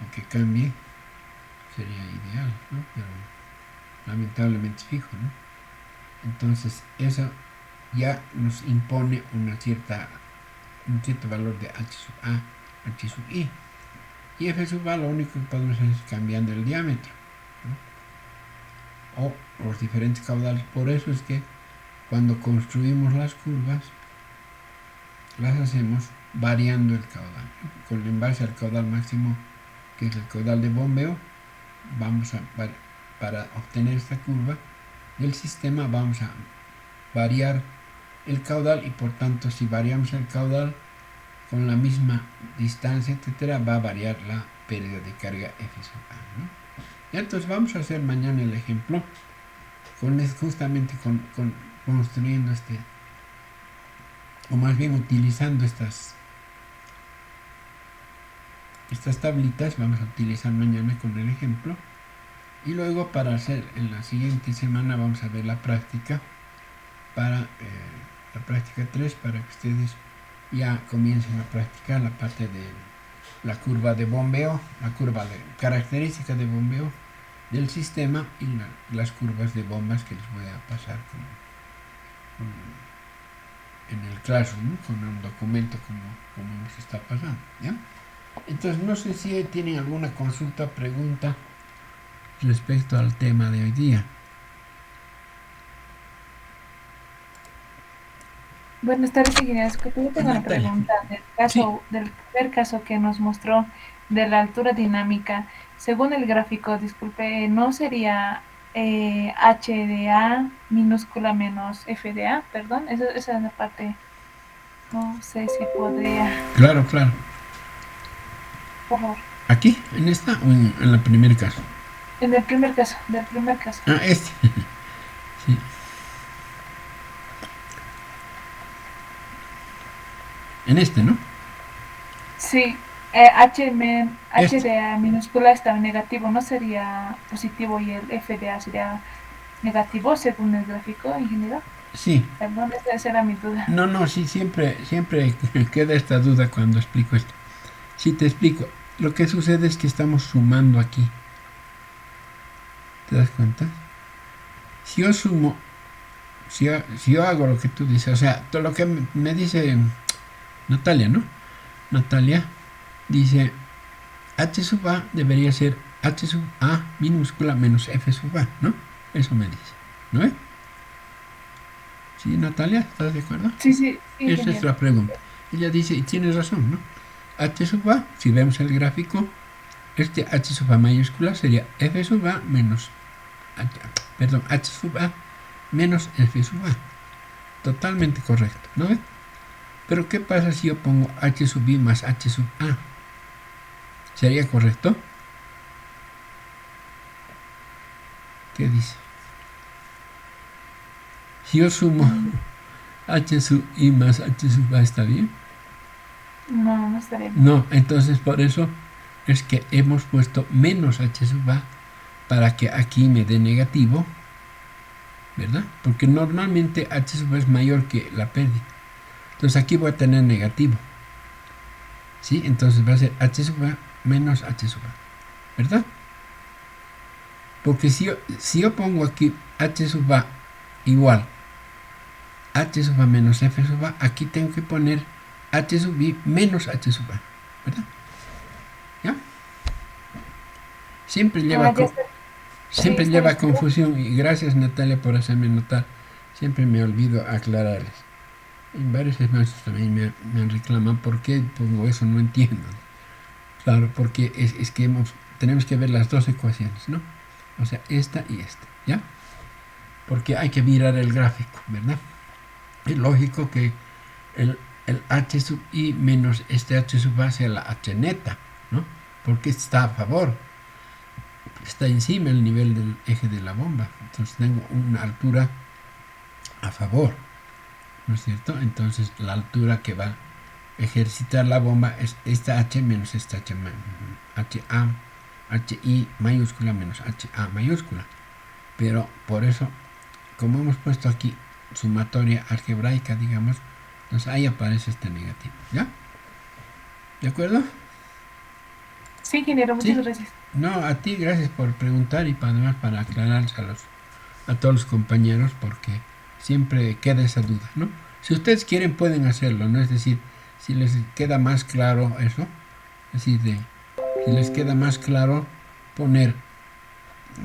o que cambie, sería ideal, ¿no? Pero lamentablemente es fijo, ¿no? Entonces eso ya nos impone un cierto valor de H sub A, H sub I. Y F sub A lo único que podemos hacer es cambiando el diámetro, ¿no? O los diferentes caudales. Por eso es que cuando construimos las curvas, las hacemos variando el caudal, ¿no? En base al caudal máximo, que es el caudal de bombeo, para obtener esta curva del sistema vamos a variar el caudal y por tanto si variamos el caudal con la misma distancia, etcétera, va a variar la pérdida de carga F sub A, ¿no? Entonces vamos a hacer mañana el ejemplo justamente con construyendo o más bien utilizando estas tablitas. Vamos a utilizar mañana con el ejemplo y luego para hacer en la siguiente semana vamos a ver la práctica para la práctica 3 para que ustedes ya comiencen a practicar la parte de la curva de bombeo, la curva de característica de bombeo del sistema y las curvas de bombas que les voy a pasar en el Classroom, ¿no? Con un documento como nos está pasando, ¿ya? Entonces no sé si tienen alguna consulta, pregunta respecto al tema de hoy día. Buenas tardes, ingeniero. Yo tengo una pregunta del primer caso que nos mostró de la altura dinámica. Según el gráfico, disculpe, ¿no sería H de A minúscula menos F de A? Perdón, esa es la parte. No sé si podría. Claro. Por favor. ¿Aquí? ¿En esta o en el primer caso? En el primer caso, del primer caso. Ah, este. Sí. En este, ¿no? Sí, H de A minúscula está negativo, ¿no sería positivo y el F de A sería negativo según el gráfico, ingeniero? Sí. Perdón, esa era mi duda. No, sí, siempre queda esta duda cuando explico esto. Sí, te explico. Lo que sucede es que estamos sumando aquí. ¿Te das cuenta? Si yo sumo, si yo hago lo que tú dices, o sea, todo lo que me dice Natalia, ¿no? Natalia dice H sub A debería ser H sub A minúscula menos F sub A, ¿no? Eso me dice, ¿no es? ¿Sí, Natalia? ¿Estás de acuerdo? Sí. Esa es la pregunta. Ella dice, y tienes razón, ¿no? H sub A, si vemos el gráfico, este H sub A mayúscula sería F sub A menos H sub A menos F sub A. Totalmente correcto, ¿no ves? Pero ¿qué pasa si yo pongo H sub I más H sub A? ¿Sería correcto? ¿Qué dice? Si yo sumo H sub I más H sub A, ¿está bien? No estaría bien. No, entonces por eso es que hemos puesto menos H sub A para que aquí me dé negativo, ¿verdad? Porque normalmente H sub A es mayor que la pérdida. Entonces aquí voy a tener negativo. ¿Sí? Entonces va a ser H sub A menos H sub A, ¿verdad? Porque si yo pongo aquí H sub A igual H sub A menos F sub A, aquí tengo que poner H sub I menos H sub A, ¿verdad? ¿Ya? Siempre lleva confusión y gracias Natalia por hacerme notar. Siempre me olvido aclararles. En varios maestros también me han reclamado por qué pongo eso, no entiendo. Claro, porque es que tenemos que ver las dos ecuaciones, ¿no? O sea, esta y esta, ¿ya? Porque hay que mirar el gráfico, ¿verdad? Es lógico que el H sub I menos este H sub A sea la H neta, ¿no? Porque está a favor. Está encima el nivel del eje de la bomba. Entonces tengo una altura a favor, ¿no es cierto? Entonces la altura que va a ejercitar la bomba es esta H menos esta HI mayúscula menos HA mayúscula. Pero por eso, como hemos puesto aquí sumatoria algebraica, digamos, entonces ahí aparece este negativo, ¿ya? ¿De acuerdo? Sí, ingeniero, muchas gracias. No, a ti gracias por preguntar y además para aclarar a todos los compañeros, porque siempre queda esa duda, ¿no? Si ustedes quieren pueden hacerlo, ¿no? Es decir, si les queda más claro eso, es decir, si les queda más claro poner,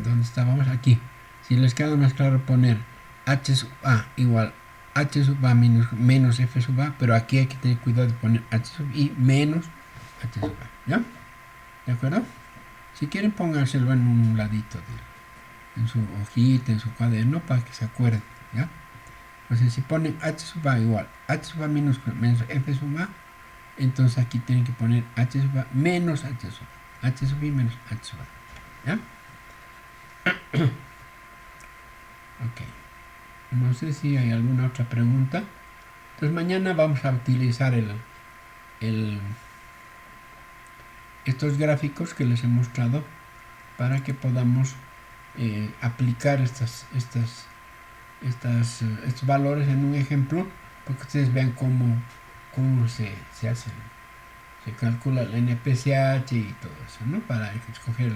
¿dónde estábamos? Aquí. Si les queda más claro poner H sub A igual H sub A menos F sub A, pero aquí hay que tener cuidado de poner H sub I menos H sub A, ¿ya? ¿De acuerdo? Si quieren pónganselo en un ladito en su hojita, en su cuaderno, para que se acuerden, ¿ya? O sea, si ponen h sub a igual h sub a minúscula menos f sub a, entonces aquí tienen que poner h sub a menos h sub a. H sub i menos h sub a. ¿Ya? Ok. No sé si hay alguna otra pregunta. Entonces mañana vamos a utilizar estos gráficos que les he mostrado para que podamos aplicar estos valores en un ejemplo, porque ustedes vean cómo se hace, se calcula el NPCH y todo eso, ¿no? Para escoger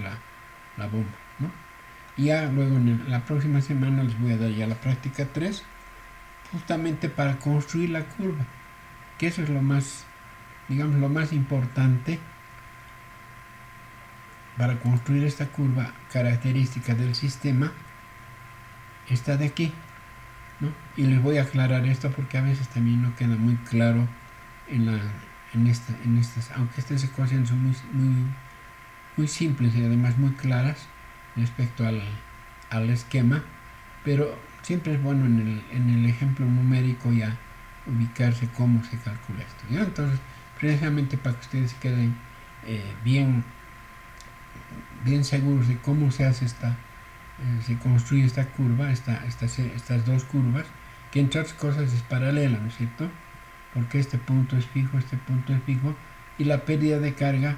la bomba, ¿no? Y ya luego en la próxima semana les voy a dar ya la práctica 3, justamente para construir la curva, que eso es lo más, digamos, lo más importante para construir esta curva característica del sistema. Esta de aquí, ¿no? Y les voy a aclarar esto porque a veces también no queda muy claro en estas, aunque estas ecuaciones son muy simples y además muy claras respecto al esquema, pero siempre es bueno en el ejemplo numérico ya ubicarse cómo se calcula esto, ¿ya? Entonces, precisamente para que ustedes queden bien seguros de cómo se hace se construye esta curva, estas dos curvas, que entre otras cosas es paralela, ¿no es cierto? Porque este punto es fijo, y la pérdida de carga,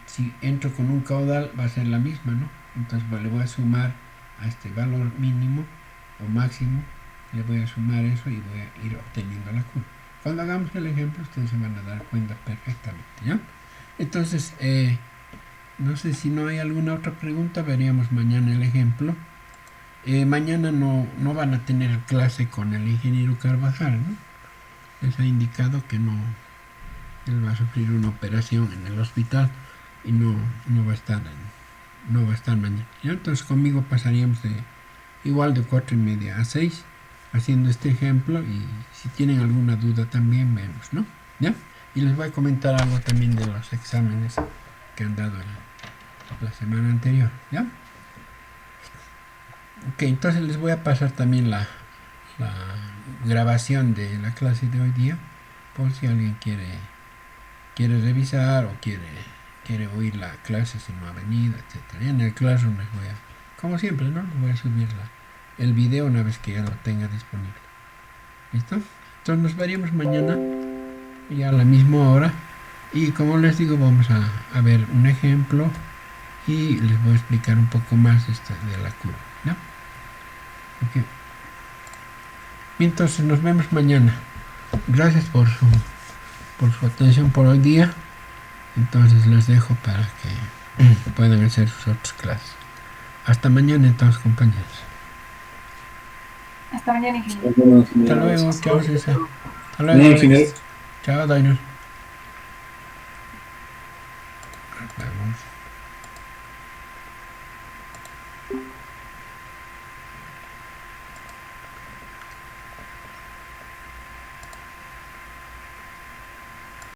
si entro con un caudal, va a ser la misma, ¿no? Entonces le voy a sumar a este valor mínimo o máximo, le voy a sumar eso y voy a ir obteniendo la curva. Cuando hagamos el ejemplo, ustedes se van a dar cuenta perfectamente, ¿ya? Entonces, no sé si no hay alguna otra pregunta, veríamos mañana el ejemplo. Mañana no van a tener clase con el ingeniero Carvajal, ¿no? Les ha indicado que no, él va a sufrir una operación en el hospital y no va a estar mañana, ¿ya? Entonces conmigo pasaríamos igual de 4:30 a 6 haciendo este ejemplo, y si tienen alguna duda también vemos, ¿no? ¿Ya? Y les voy a comentar algo también de los exámenes que han dado la semana anterior, ¿ya? Ok, entonces les voy a pasar también la grabación de la clase de hoy día, por si alguien quiere revisar o quiere oír la clase si no ha venido, etcétera. Y en el Classroom les voy a, como siempre, ¿no? Les voy a subir el video una vez que ya lo tenga disponible. ¿Listo? Entonces nos veríamos mañana ya a la misma hora, y como les digo, vamos a ver un ejemplo y les voy a explicar un poco más de la curva, ¿no? Okay. Entonces nos vemos mañana. Gracias por su atención por hoy día. Entonces les dejo para que puedan hacer sus otras clases. Hasta mañana entonces, compañeros. Hasta mañana, ingeniero. Hasta luego. Chao, César. Hasta luego. Chao, Dainer.